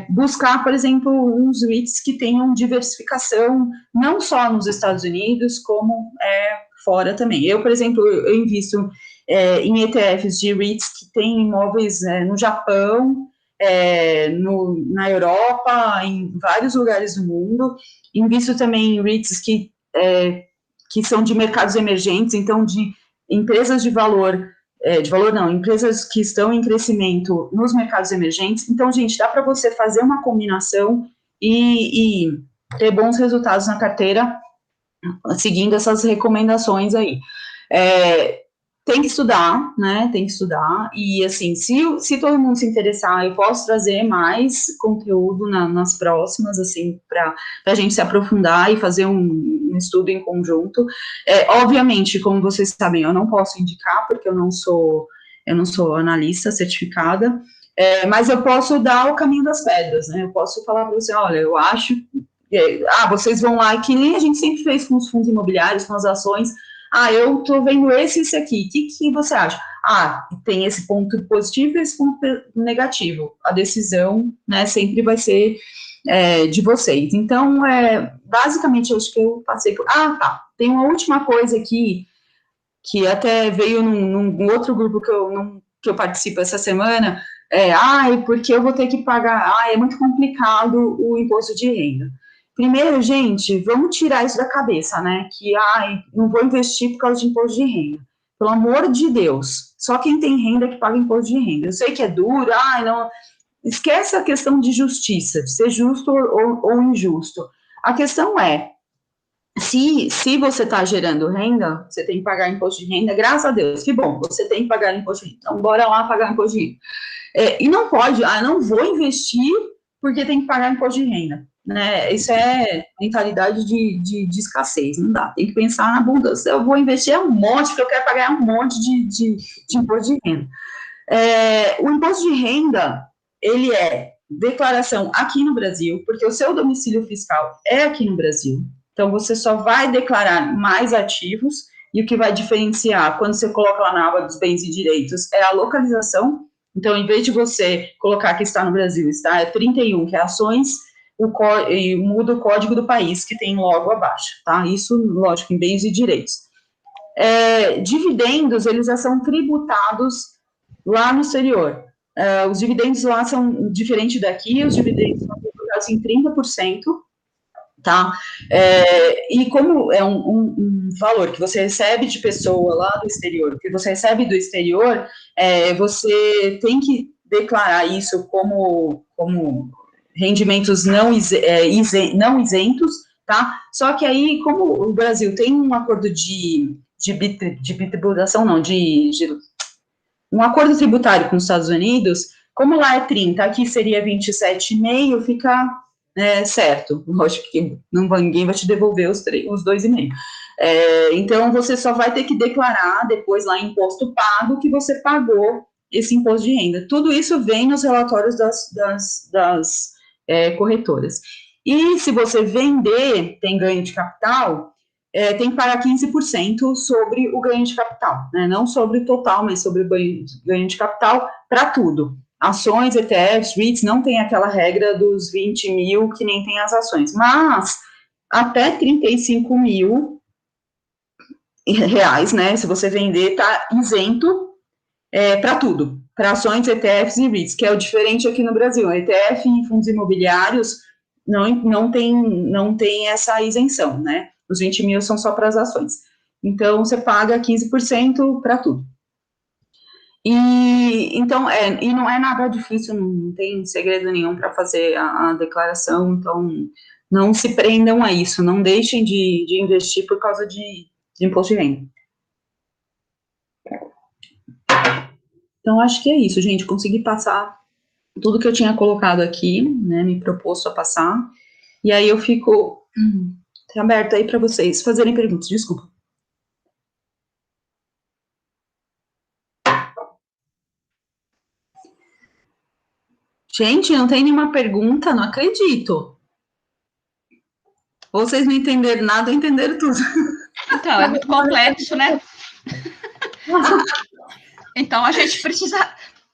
buscar, por exemplo, uns REITs que tenham diversificação, não só nos Estados Unidos, como fora também. Eu, por exemplo, eu invisto em ETFs de REITs que têm imóveis no Japão, na Europa, em vários lugares do mundo. Invisto também em REITs que são de mercados emergentes, então de empresas de valor não, empresas que estão em crescimento nos mercados emergentes. Então, gente, dá para você fazer uma combinação e ter bons resultados na carteira seguindo essas recomendações aí. Tem que estudar, né, tem que estudar, e assim, se todo mundo se interessar, eu posso trazer mais conteúdo nas próximas, assim, para a gente se aprofundar e fazer um estudo em conjunto. Obviamente, como vocês sabem, eu não posso indicar, porque eu não sou analista certificada, mas eu posso dar o caminho das pedras, né, eu posso falar para você, olha, eu acho, vocês vão lá, que nem a gente sempre fez com os fundos imobiliários, com as ações, eu estou vendo esse aqui, o que você acha? Tem esse ponto positivo e esse ponto negativo. A decisão, né, sempre vai ser de vocês. Então, basicamente, eu acho que eu passei por... tem uma última coisa aqui, que até veio num outro grupo que eu participo essa semana, Porque eu vou ter que pagar, é muito complicado o imposto de renda. Primeiro, gente, vamos tirar isso da cabeça, né? Que, não vou investir por causa de imposto de renda. Pelo amor de Deus, só quem tem renda que paga imposto de renda. Eu sei que é duro, não. Esquece a questão de justiça, de ser justo ou injusto. A questão é, se você está gerando renda, você tem que pagar imposto de renda, graças a Deus, que bom, você tem que pagar imposto de renda. Então, bora lá pagar imposto de renda. E não pode, não vou investir porque tem que pagar imposto de renda. Né? Isso é mentalidade de escassez, não dá. Tem que pensar na abundância. Eu vou investir um monte, porque eu quero pagar um monte de imposto de renda. O imposto de renda, ele é declaração aqui no Brasil, porque o seu domicílio fiscal é aqui no Brasil. Então, você só vai declarar mais ativos, e o que vai diferenciar, quando você coloca lá na aba dos bens e direitos, é a localização. Então, em vez de você colocar que está no Brasil, está 31, que é ações, e muda o código do país, que tem logo abaixo, tá? Isso, lógico, em bens e direitos. Dividendos, eles já são tributados lá no exterior. Os dividendos lá são diferentes daqui, os dividendos são tributados em 30%, tá? E como é um valor que você recebe de pessoa lá do exterior, que você recebe do exterior, você tem que declarar isso como rendimentos não isentos, tá? Só que aí, como o Brasil tem um acordo de tributação, não, um acordo tributário com os Estados Unidos, como lá é 30, aqui seria 27,5, fica certo. Lógico que ninguém vai te devolver os 2,5. Então, você só vai ter que declarar depois lá imposto pago que você pagou esse imposto de renda. Tudo isso vem nos relatórios das corretoras. E se você vender, tem ganho de capital, tem que pagar 15% sobre o ganho de capital, né? Não sobre o total, mas sobre o ganho de capital para tudo. Ações, ETFs, REITs, não tem aquela regra dos 20 mil que nem tem as ações, mas até 35 mil reais, né? Se você vender, tá isento para tudo, para ações, ETFs e REITs, que é o diferente aqui no Brasil. ETF e fundos imobiliários não tem essa isenção, né? Os 20 mil são só para as ações. Então, você paga 15% para tudo. Então, e não é nada difícil, não tem segredo nenhum para fazer a declaração, então não se prendam a isso, não deixem de investir por causa de imposto de renda. Então, acho que é isso, gente, consegui passar tudo que eu tinha colocado aqui, né, me proposto a passar, e aí eu fico aberta aí para vocês fazerem perguntas, desculpa. Gente, não tem nenhuma pergunta, não acredito. Ou vocês não entenderam nada ou entenderam tudo. Então, é muito complexo, né? Então, a gente precisa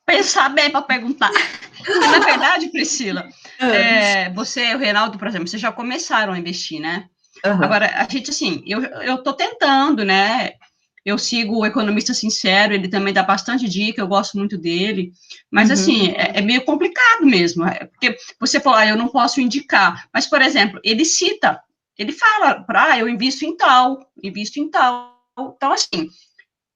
pensar bem para perguntar. Na verdade, Priscila, você e o Reinaldo, por exemplo, vocês já começaram a investir, né? Uhum. Agora, a gente, assim, eu estou tentando, né? Eu sigo o Economista Sincero, ele também dá bastante dica, eu gosto muito dele, mas, assim, é meio complicado mesmo, porque você fala, eu não posso indicar, mas, por exemplo, ele fala, eu invisto em tal, então, assim,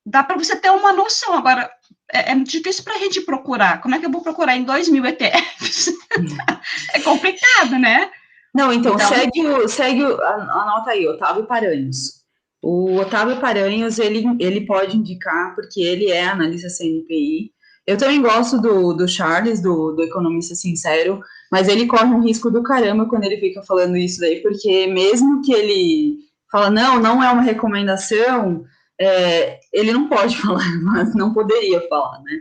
dá para você ter uma noção. Agora, é muito difícil para a gente procurar. Como é que eu vou procurar em 2.000 ETFs? É complicado, né? Não, então anota aí, Otávio Paranhos. O Otávio Paranhos, ele pode indicar, porque ele é analista CNPI. Eu também gosto do Charles, do Economista Sincero, mas ele corre um risco do caramba quando ele fica falando isso daí, porque mesmo que ele fala, não é uma recomendação, ele não pode falar, mas não poderia falar, né?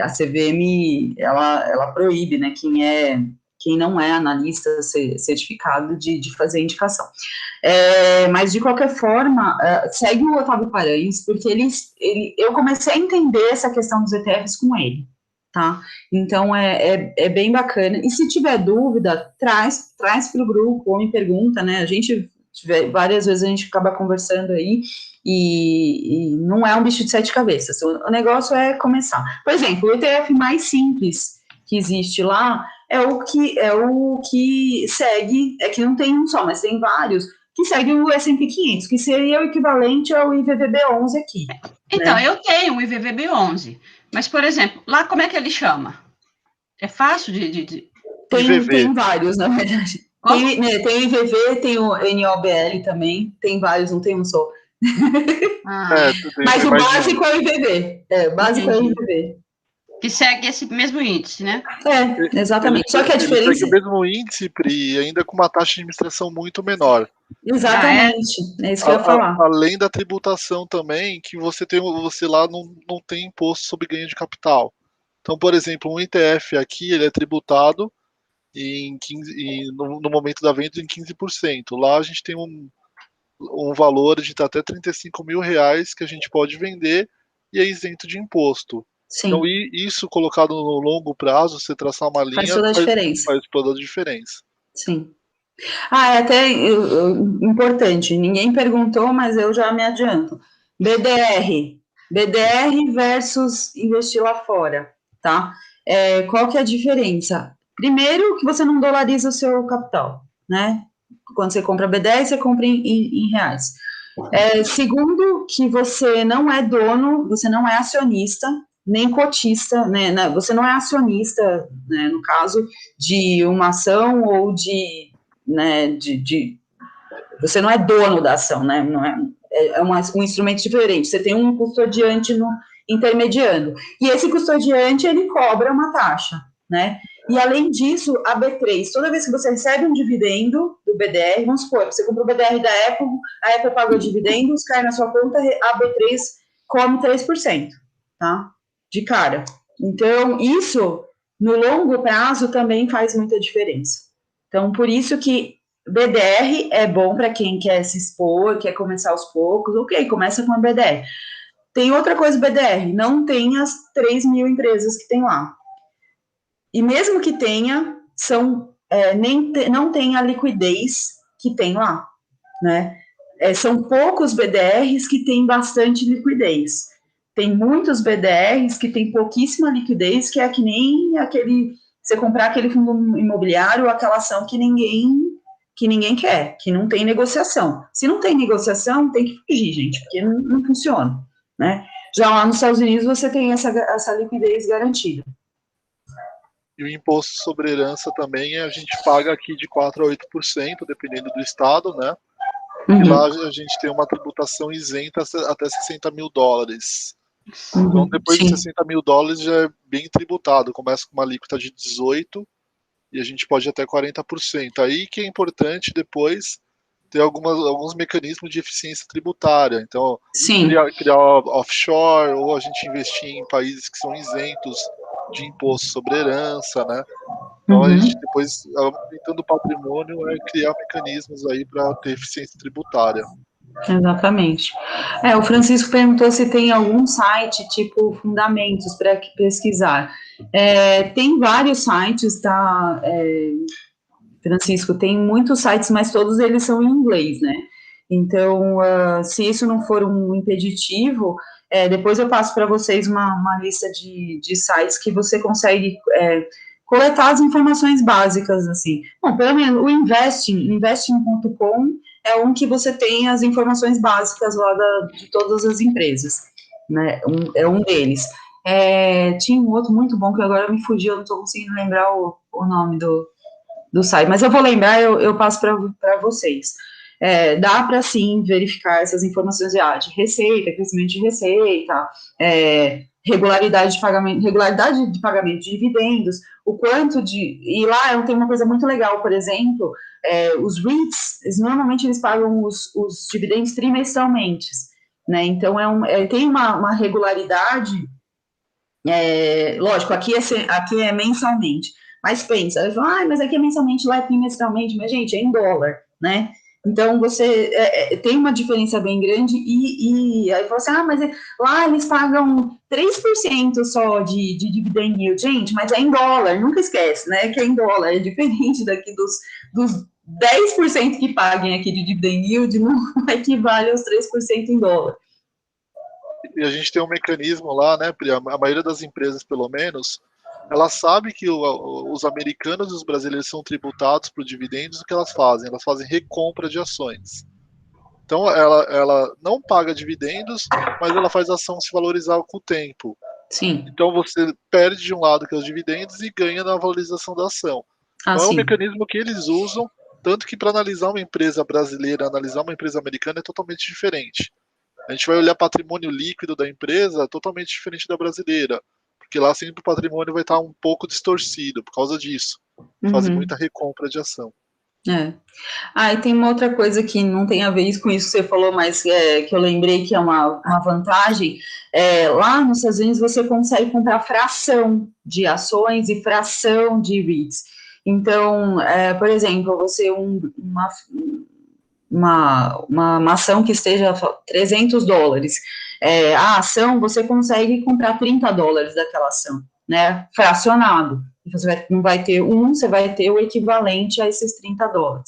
A CVM, ela proíbe, né, quem não é analista certificado de fazer indicação. Mas, de qualquer forma, segue o Otávio Paranhos, porque eu comecei a entender essa questão dos ETFs com ele, tá? Então, é bem bacana. E se tiver dúvida, traz para o grupo ou me pergunta, né? A gente várias vezes a gente acaba conversando aí, e não é um bicho de 7 cabeças, o negócio é começar. Por exemplo, o ETF mais simples que existe lá é o que segue, é que não tem um só, mas tem vários, que segue o S&P 500, que seria o equivalente ao IVVB11 aqui. Então, né? Eu tenho o IVVB11, mas, por exemplo, lá como é que ele chama? É fácil de... Tem vários, na verdade. Tem o IVV, tem o NOBL também, tem vários, não tem um só. Mas o básico é o IVV. O básico é o IVV. Que segue esse mesmo índice, né? Exatamente. Só que a diferença... Ele segue o mesmo índice, Pri, ainda com uma taxa de administração muito menor. Exatamente, é isso que eu ia falar. Além da tributação também, que você lá não tem imposto sobre ganho de capital. Então, por exemplo, um ETF aqui, ele é tributado no momento da venda em 15%. Lá a gente tem um valor de até 35 mil reais que a gente pode vender e é isento de imposto. Sim. Então, isso colocado no longo prazo, você traçar uma linha, faz toda a diferença. Faz toda a diferença. Sim. É até importante, ninguém perguntou, mas eu já me adianto. BDR versus investir lá fora, tá? Qual que é a diferença? Primeiro, que você não dolariza o seu capital, né? Quando você compra BDR, você compra em reais. Segundo, que você não é dono, você não é acionista, nem cotista, né? Você não é acionista, né, no caso, de uma ação ou né, você não é dono da ação, né? Não um instrumento diferente. Você tem um custodiante intermediando. E esse custodiante, ele cobra uma taxa, né? E, além disso, a B3, toda vez que você recebe um dividendo do BDR, vamos supor, você comprou o BDR da Apple, a Apple pagou dividendos, cai na sua conta, a B3 come 3%, tá? De cara. Então, isso, no longo prazo, também faz muita diferença. Então, por isso que BDR é bom para quem quer se expor, quer começar aos poucos, ok, começa com a BDR. Tem outra coisa, BDR, não tem as 3 mil empresas que tem lá. E mesmo que tenha, não tem a liquidez que tem lá, né? São poucos BDRs que têm bastante liquidez. Tem muitos BDRs que têm pouquíssima liquidez, que é que nem você comprar aquele fundo imobiliário ou aquela ação que ninguém quer, que não tem negociação. Se não tem negociação, tem que fugir, gente, porque não funciona, né? Já lá nos Estados Unidos você tem essa liquidez garantida. E o imposto sobre herança também a gente paga aqui de 4% a 8%, dependendo do estado, né? E lá a gente tem uma tributação isenta até 60 mil dólares. Então, depois de 60 mil dólares já é bem tributado. Começa com uma alíquota de 18% e a gente pode ir até 40%. Aí que é importante depois ter alguns mecanismos de eficiência tributária. Então, criar offshore ou a gente investir em países que são isentos de imposto sobre herança, né? Então a gente depois, aumentando o patrimônio, criar mecanismos aí para ter eficiência tributária. Exatamente. O Francisco perguntou se tem algum site tipo Fundamentos para pesquisar. Tem vários sites, tá? Francisco, tem muitos sites, mas todos eles são em inglês, né? Então, se isso não for um impeditivo, depois eu passo para vocês uma lista de sites que você consegue coletar as informações básicas, assim. Bom, pelo menos o investing.com é um que você tem as informações básicas lá de todas as empresas, né? É um deles. Tinha um outro muito bom que agora me fugiu, eu não estou conseguindo lembrar o nome do site, mas eu vou lembrar, eu passo para vocês. Dá para, sim, verificar essas informações de receita, crescimento de receita, regularidade de pagamento de dividendos, o quanto de... E lá tem uma coisa muito legal, por exemplo, os REITs, normalmente eles pagam os dividendos trimestralmente, né? Então, tem uma regularidade, lógico, aqui é mensalmente, mas pensa, mas aqui é mensalmente, lá é trimestralmente, mas, gente, é em dólar, né? Então, você tem uma diferença bem grande e aí você fala assim, mas lá eles pagam 3% só de dividend yield. Gente, mas é em dólar, nunca esquece, né, que é em dólar, é diferente daqui 10% que paguem aqui de dividend yield não equivale aos 3% em dólar. E a gente tem um mecanismo lá, né, Pri? A maioria das empresas, pelo menos, ela sabe que os americanos e os brasileiros são tributados por dividendos. O que elas fazem? Elas fazem recompra de ações. Então, ela não paga dividendos, mas ela faz a ação se valorizar com o tempo. Sim. Então, você perde de um lado, que é os dividendos, e ganha na valorização da ação. Então, é um mecanismo que eles usam, tanto que para analisar uma empresa brasileira, analisar uma empresa americana é totalmente diferente. A gente vai olhar patrimônio líquido da empresa totalmente diferente da brasileira, porque lá sempre o patrimônio vai estar um pouco distorcido por causa disso. Fazem muita recompra de ação. E tem uma outra coisa que não tem a ver com isso que você falou, mas que eu lembrei que é uma vantagem. Lá nos Estados Unidos você consegue comprar fração de ações e fração de REITs. Então, por exemplo, você uma ação que esteja $300, a ação você consegue comprar $30 daquela ação, né, fracionado. Você não vai ter você vai ter o equivalente a esses $30.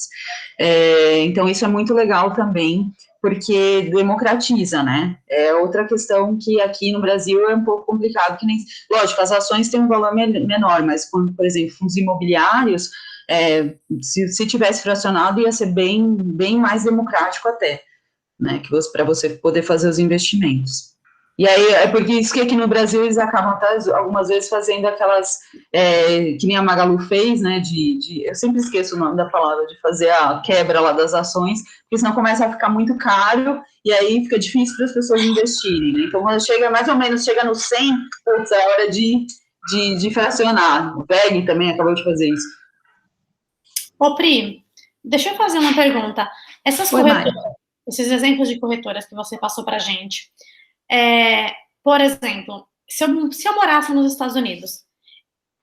Então, isso é muito legal também, porque democratiza, né? É outra questão que aqui no Brasil é um pouco complicado, que nem, lógico, as ações têm um valor menor, mas quando, por exemplo, fundos imobiliários, se tivesse fracionado, ia ser bem mais democrático até, né, para você poder fazer os investimentos. E aí, é porque isso que aqui no Brasil eles acabam algumas vezes fazendo aquelas, que nem a Magalu fez, né, eu sempre esqueço o nome da palavra, de fazer a quebra lá das ações, porque senão começa a ficar muito caro, e aí fica difícil para as pessoas investirem, né? Então, quando chega mais ou menos, chega no 100, putz, é hora de fracionar. O VEG também acabou de fazer isso. Ô, Pri, deixa eu fazer uma pergunta. Essas corretoras, esses exemplos de corretoras que você passou para a gente, por exemplo, se eu morasse nos Estados Unidos,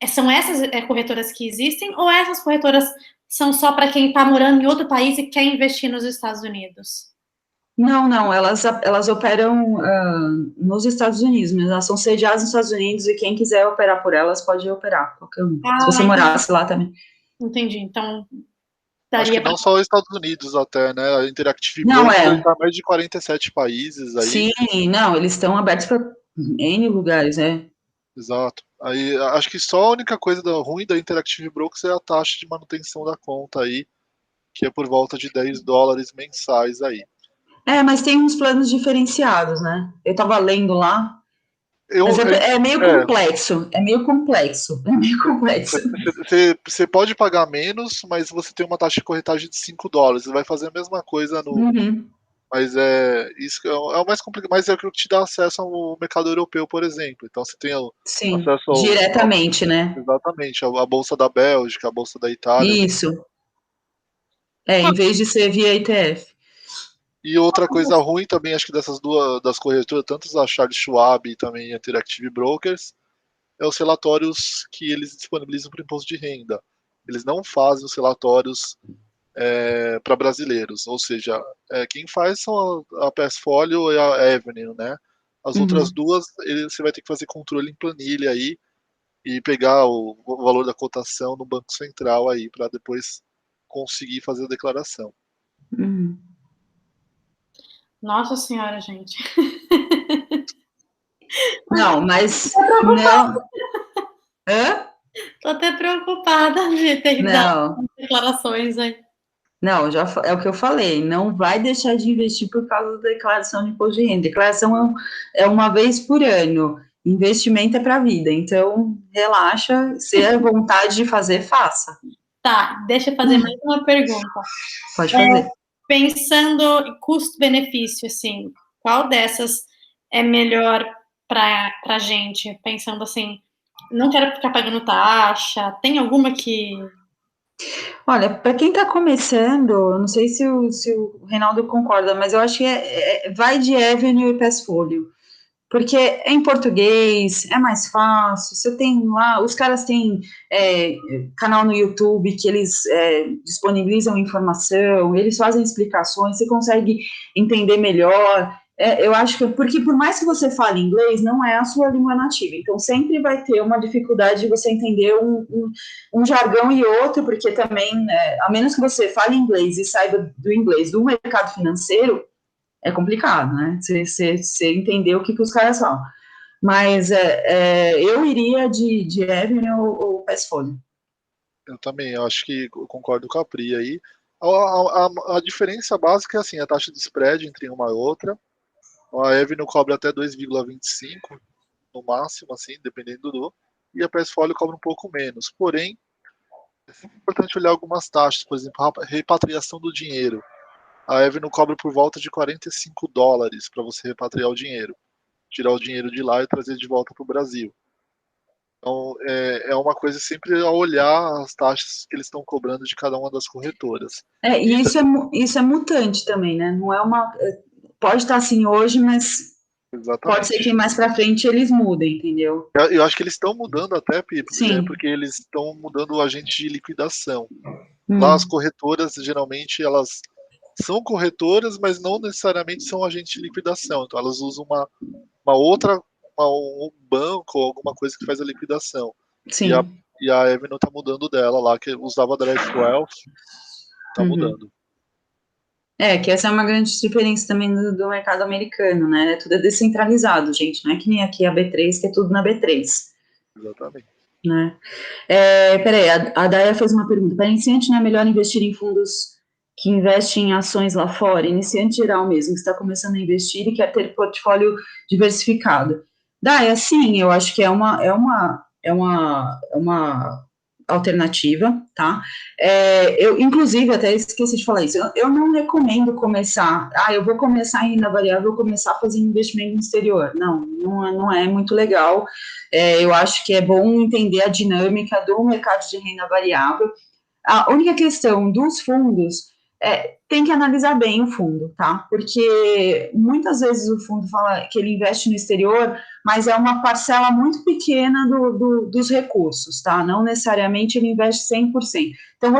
são essas corretoras que existem ou essas corretoras são só para quem está morando em outro país e quer investir nos Estados Unidos? Não, elas operam nos Estados Unidos, mas elas são sediadas nos Estados Unidos e quem quiser operar por elas pode operar, qualquer um. Se você morasse lá também. Entendi, então acho que não só os Estados Unidos até, né? A Interactive Não, Brokers está em mais de 47 países aí. Sim, não, eles estão abertos para N lugares, né? Exato. Aí acho que só a única coisa ruim da Interactive Brokers é a taxa de manutenção da conta aí, que é por volta de $10 mensais aí. Mas tem uns planos diferenciados, né? Eu estava lendo lá. Mas é meio complexo. É meio complexo. Você pode pagar menos, mas você tem uma taxa de corretagem de $5. Você vai fazer a mesma coisa no. Mas isso é o mais complicado, mas é o que te dá acesso ao mercado europeu, por exemplo. Então você tem acesso diretamente, né? Exatamente, a Bolsa da Bélgica, a Bolsa da Itália. Isso. Em vez de ser via ETF. E outra coisa ruim também, acho que dessas das corretoras, tanto a Charles Schwab e também a Interactive Brokers, é os relatórios que eles disponibilizam para o imposto de renda. Eles não fazem os relatórios para brasileiros, ou seja, quem faz são a Passfolio e a Avenue, né? As outras duas, você vai ter que fazer controle em planilha aí e pegar o valor da cotação no Banco Central aí para depois conseguir fazer a declaração. Nossa senhora, gente. Não, mas não. Tô até preocupada de ter que dar declarações aí. Não, é o que eu falei, não vai deixar de investir por causa da declaração de imposto de renda. Declaração é uma vez por ano, investimento é para a vida, então relaxa, se é vontade de fazer, faça. Tá, deixa eu fazer mais uma pergunta. Pode fazer. Pensando em custo-benefício, assim, qual dessas é melhor para a gente? Pensando assim, não quero ficar pagando taxa, tem alguma que... Olha, para quem está começando, eu não sei se o Reinaldo concorda, mas eu acho que vai de Avenue e Passfolio, porque é em português, é mais fácil, você tem lá, os caras têm canal no YouTube que eles disponibilizam informação, eles fazem explicações, você consegue entender melhor, eu acho que, porque por mais que você fale inglês, não é a sua língua nativa, então sempre vai ter uma dificuldade de você entender um jargão e outro, porque também, né, a menos que você fale inglês e saiba do inglês do mercado financeiro, é complicado, né, você entender o que os caras falam. Mas eu iria de Avenue ou Passfolio. Eu também, eu acho que eu concordo com a Pri aí. A diferença básica é assim, a taxa de spread entre uma e outra. A Avenue cobra até 2,25 no máximo, assim, dependendo do. E a Passfolio cobra um pouco menos. Porém, é sempre importante olhar algumas taxas, por exemplo, a repatriação do dinheiro. A Avenue cobra por volta de $45 para você repatriar o dinheiro, tirar o dinheiro de lá e trazer de volta para o Brasil. Então, é uma coisa sempre a olhar as taxas que eles estão cobrando de cada uma das corretoras. E isso é mutante também, né? Não é uma. Pode estar assim hoje, mas exatamente, pode ser que mais para frente eles mudem, entendeu? Eu acho que eles estão mudando até, porque eles estão mudando o agente de liquidação. Lá as corretoras, geralmente, elas são corretoras, mas não necessariamente são agentes de liquidação. Então elas usam um banco ou alguma coisa que faz a liquidação. Sim. E a Avenue tá mudando dela lá, que usava Direct Wealth, tá mudando. Que essa é uma grande diferença também do mercado americano, né? Tudo é descentralizado, gente. Não é que nem aqui a B3, que é tudo na B3. Exatamente. Né? Peraí, a Daya fez uma pergunta. Para iniciante, não é melhor investir em fundos que investem em ações lá fora? Iniciante geral mesmo, que está começando a investir e quer ter portfólio diversificado. Daya, sim, eu acho que é uma alternativa, tá? Eu, inclusive, até esqueci de falar isso, eu não recomendo começar, eu vou começar em renda variável, vou começar a fazer investimento no exterior. Não é muito legal. Eu acho que é bom entender a dinâmica do mercado de renda variável. A única questão dos fundos tem que analisar bem o fundo, tá? Porque muitas vezes o fundo fala que ele investe no exterior, mas é uma parcela muito pequena dos recursos, tá? Não necessariamente ele investe 100%. Então,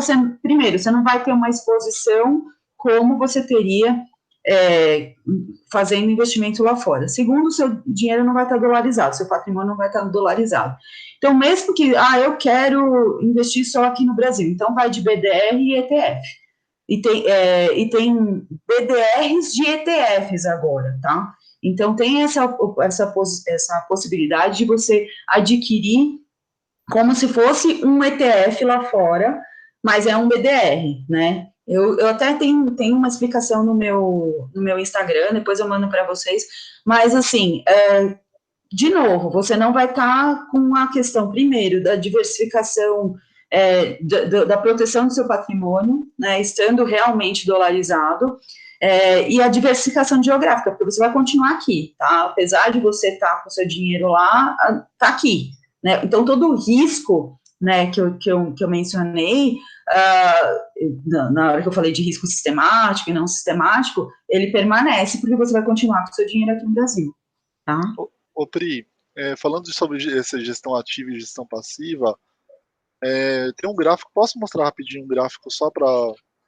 primeiro, você não vai ter uma exposição como você teria fazendo investimento lá fora. Segundo, seu dinheiro não vai estar dolarizado, seu patrimônio não vai estar dolarizado. Então, mesmo que, eu quero investir só aqui no Brasil, então vai de BDR e ETF. E tem BDRs de ETFs agora, tá? Então, tem essa possibilidade de você adquirir como se fosse um ETF lá fora, mas é um BDR, né? Eu até tenho uma explicação no meu Instagram, depois eu mando para vocês, mas assim, de novo, você não vai estar com a questão, primeiro, da diversificação, da proteção do seu patrimônio, né, estando realmente dolarizado, e a diversificação geográfica, porque você vai continuar aqui, tá? Apesar de você estar com seu dinheiro lá, tá aqui, né? Então, todo o risco, né, que eu mencionei, na hora que eu falei de risco sistemático e não sistemático, ele permanece, porque você vai continuar com seu dinheiro aqui no Brasil, tá? Ô Pri, falando sobre essa gestão ativa e gestão passiva, tem um gráfico, posso mostrar rapidinho um gráfico só para...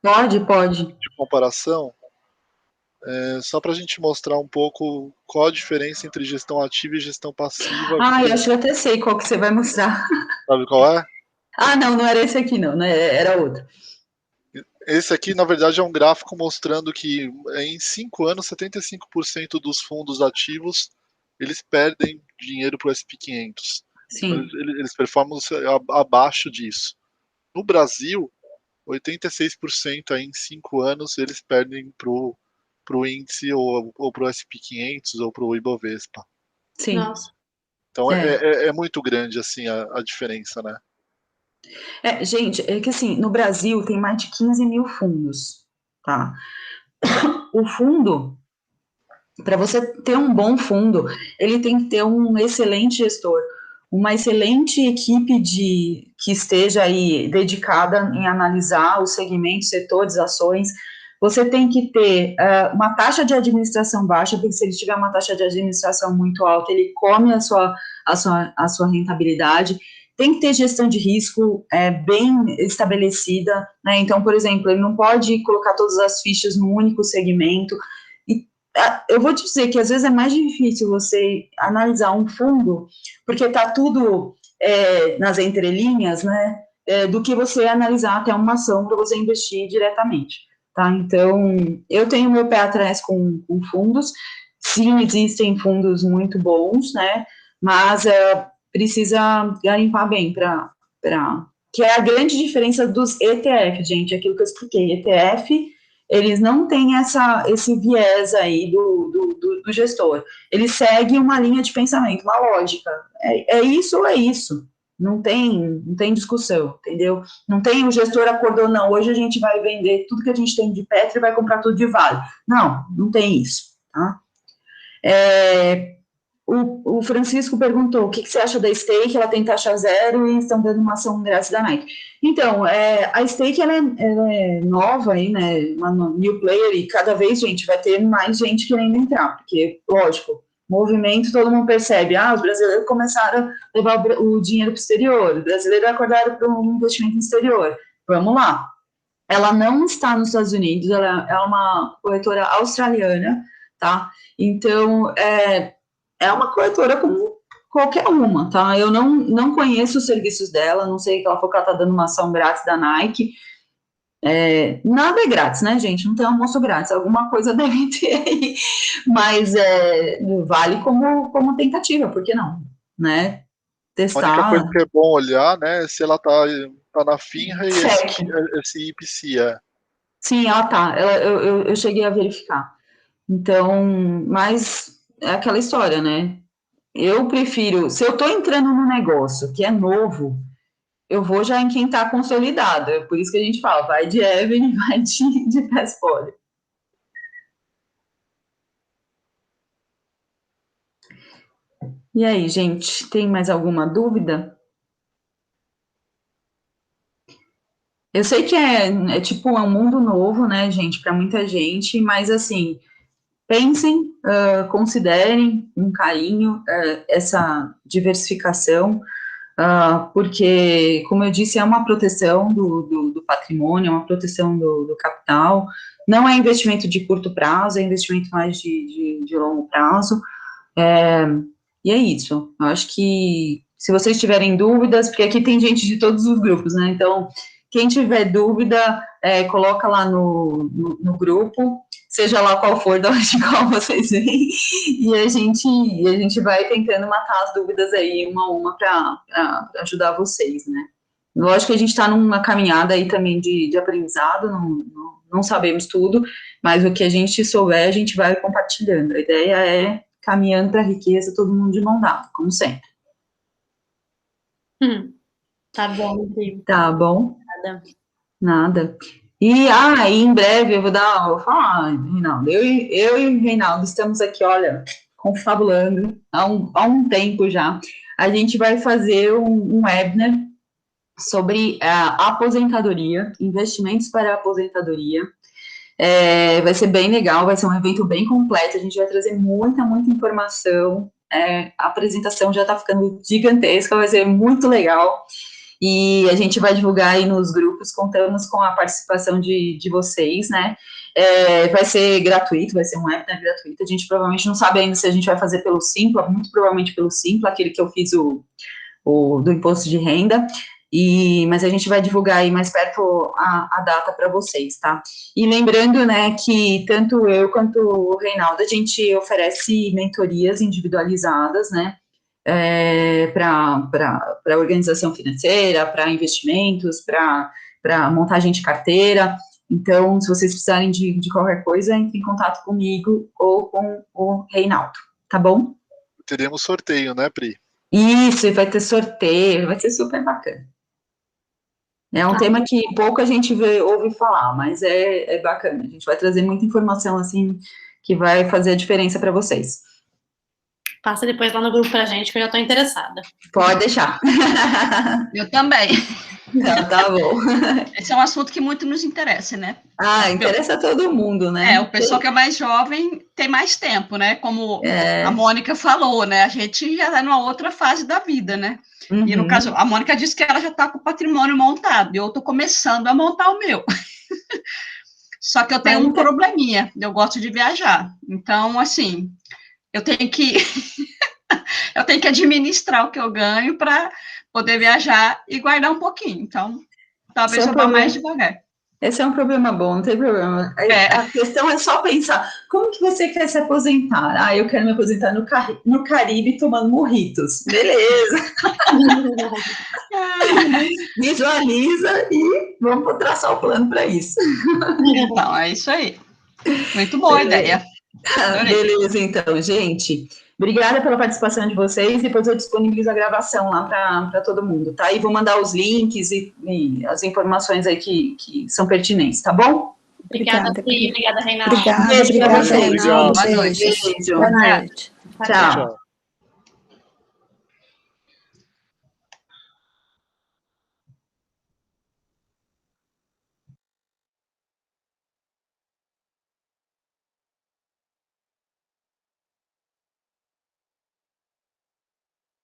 Pode. De comparação, só para a gente mostrar um pouco qual a diferença entre gestão ativa e gestão passiva. Eu acho que eu até sei qual que você vai mostrar. Sabe qual é? Não era esse aqui não, era outro. Esse aqui, na verdade, é um gráfico mostrando que em 5 anos, 75% dos fundos ativos eles perdem dinheiro para o S&P 500. Sim. Eles performam abaixo disso. No Brasil, 86% aí em 5 anos eles perdem para o índice ou para o S&P 500 ou para o Ibovespa. Sim. Nossa. Então é muito grande assim a diferença, né? Gente, é que assim, no Brasil tem mais de 15 mil fundos, tá? O fundo, para você ter um bom fundo, ele tem que ter um excelente gestor, uma excelente equipe que esteja aí dedicada em analisar os segmentos, setores, ações. Você tem que ter uma taxa de administração baixa, porque se ele tiver uma taxa de administração muito alta, ele come a sua rentabilidade. Tem que ter gestão de risco bem estabelecida, né? Então, por exemplo, ele não pode colocar todas as fichas num único segmento. E eu vou te dizer que às vezes é mais difícil você analisar um fundo, porque está tudo nas entrelinhas, né, do que você analisar até uma ação para você investir diretamente, tá? Então, eu tenho meu pé atrás com fundos, sim, existem fundos muito bons, né, mas precisa garimpar bem para que é a grande diferença dos ETF, gente, aquilo que eu expliquei, ETF, eles não têm esse viés aí do gestor, ele segue uma linha de pensamento, uma lógica, é isso ou é isso, não tem discussão, entendeu? Não tem o gestor acordou, não, hoje a gente vai vender tudo que a gente tem de Petro e vai comprar tudo de Vale, não tem isso, tá? O Francisco perguntou, o que você acha da Stake? Ela tem taxa zero e estão dando uma ação grátis da Nike. Então, a Stake, ela é nova aí, né, uma new player, e cada vez, gente, vai ter mais gente querendo entrar, porque, lógico, movimento, todo mundo percebe, os brasileiros começaram a levar o dinheiro para o exterior, os brasileiros acordaram para um investimento no exterior, vamos lá. Ela não está nos Estados Unidos, ela é uma corretora australiana, tá? Então, é uma corretora como qualquer uma, tá? Eu não conheço os serviços dela, não sei que ela falou que ela tá dando uma ação grátis da Nike. Nada é grátis, né, gente? Não tem almoço grátis, alguma coisa deve ter aí, mas vale como tentativa, por que não, né? Testar. A única coisa que é bom olhar, né, é se ela tá na FINRA e esse IPC, Sim, ela tá, eu cheguei a verificar. Então, mas é aquela história, né? Eu prefiro, se eu estou entrando no negócio que é novo, eu vou já em quem está consolidado. É por isso que a gente fala, vai de Evelyn, vai de Passport. E aí, gente, tem mais alguma dúvida? Eu sei que é tipo um mundo novo, né, gente, para muita gente, mas assim, pensem, considerem com carinho essa diversificação, porque, como eu disse, é uma proteção do patrimônio, é uma proteção do capital, não é investimento de curto prazo, é investimento mais de longo prazo, e é isso. Eu acho que, se vocês tiverem dúvidas, porque aqui tem gente de todos os grupos, né, então, quem tiver dúvida, coloca lá no grupo, seja lá qual for, da onde qual vocês vêm, e a gente vai tentando matar as dúvidas aí, uma a uma, para ajudar vocês, né. Lógico que a gente está numa caminhada aí também de aprendizado, não sabemos tudo, mas o que a gente souber, a gente vai compartilhando. A ideia é caminhando para a riqueza, todo mundo de mão dada, como sempre. Tá bom, Pri. Tá bom. Nada. E em breve vou falar, Reinaldo, eu e o Reinaldo estamos aqui, olha, confabulando há um tempo já. A gente vai fazer um webinar sobre a aposentadoria, investimentos para a aposentadoria. Vai ser bem legal, vai ser um evento bem completo, a gente vai trazer muita informação, a apresentação já está ficando gigantesca, vai ser muito legal. E a gente vai divulgar aí nos grupos, contamos com a participação de vocês, né, vai ser gratuito, vai ser um webinar gratuito, a gente provavelmente não sabe ainda se a gente vai fazer pelo Simpla, muito provavelmente pelo Simpla, aquele que eu fiz do imposto de renda, mas a gente vai divulgar aí mais perto a data para vocês, tá? E lembrando, né, que tanto eu quanto o Reinaldo, a gente oferece mentorias individualizadas, né, para organização financeira, para investimentos, para montagem de carteira. Então, se vocês precisarem de qualquer coisa, entre em contato comigo ou com o Reinaldo, tá bom? Teremos sorteio, né, Pri? Isso, vai ter sorteio, vai ser super bacana. É um tema que pouco a gente ouve falar, mas é bacana. A gente vai trazer muita informação, assim, que vai fazer a diferença para vocês. Passa depois lá no grupo pra gente, que eu já tô interessada. Pode deixar. Eu também. Então, tá bom. Esse é um assunto que muito nos interessa, né? Interessa a todo mundo, né? O pessoal que é mais jovem tem mais tempo, né? Como a Mônica falou, né? A gente já está numa outra fase da vida, né? E no caso, a Mônica disse que ela já está com o patrimônio montado, e eu estou começando a montar o meu. Só que eu tenho um probleminha, eu gosto de viajar. Então, assim, eu tenho que eu tenho que administrar o que eu ganho para poder viajar e guardar um pouquinho. Então, talvez eu vá mais devagar. Esse é um problema bom, não tem problema. A questão é só pensar, como que você quer se aposentar? Ah, eu quero me aposentar no Caribe tomando morritos. Beleza. Visualiza e vamos traçar o plano para isso. Então, é isso aí. Muito boa a ideia. Beleza, então, gente. Obrigada pela participação de vocês. Depois eu disponibilizo a gravação lá para todo mundo, tá? E vou mandar os links e as informações aí que são pertinentes, tá bom? Obrigada, Pri. Obrigada, Reinaldo. Beijo para vocês. Obrigado. Boa noite. Beijo. Boa noite. Tchau.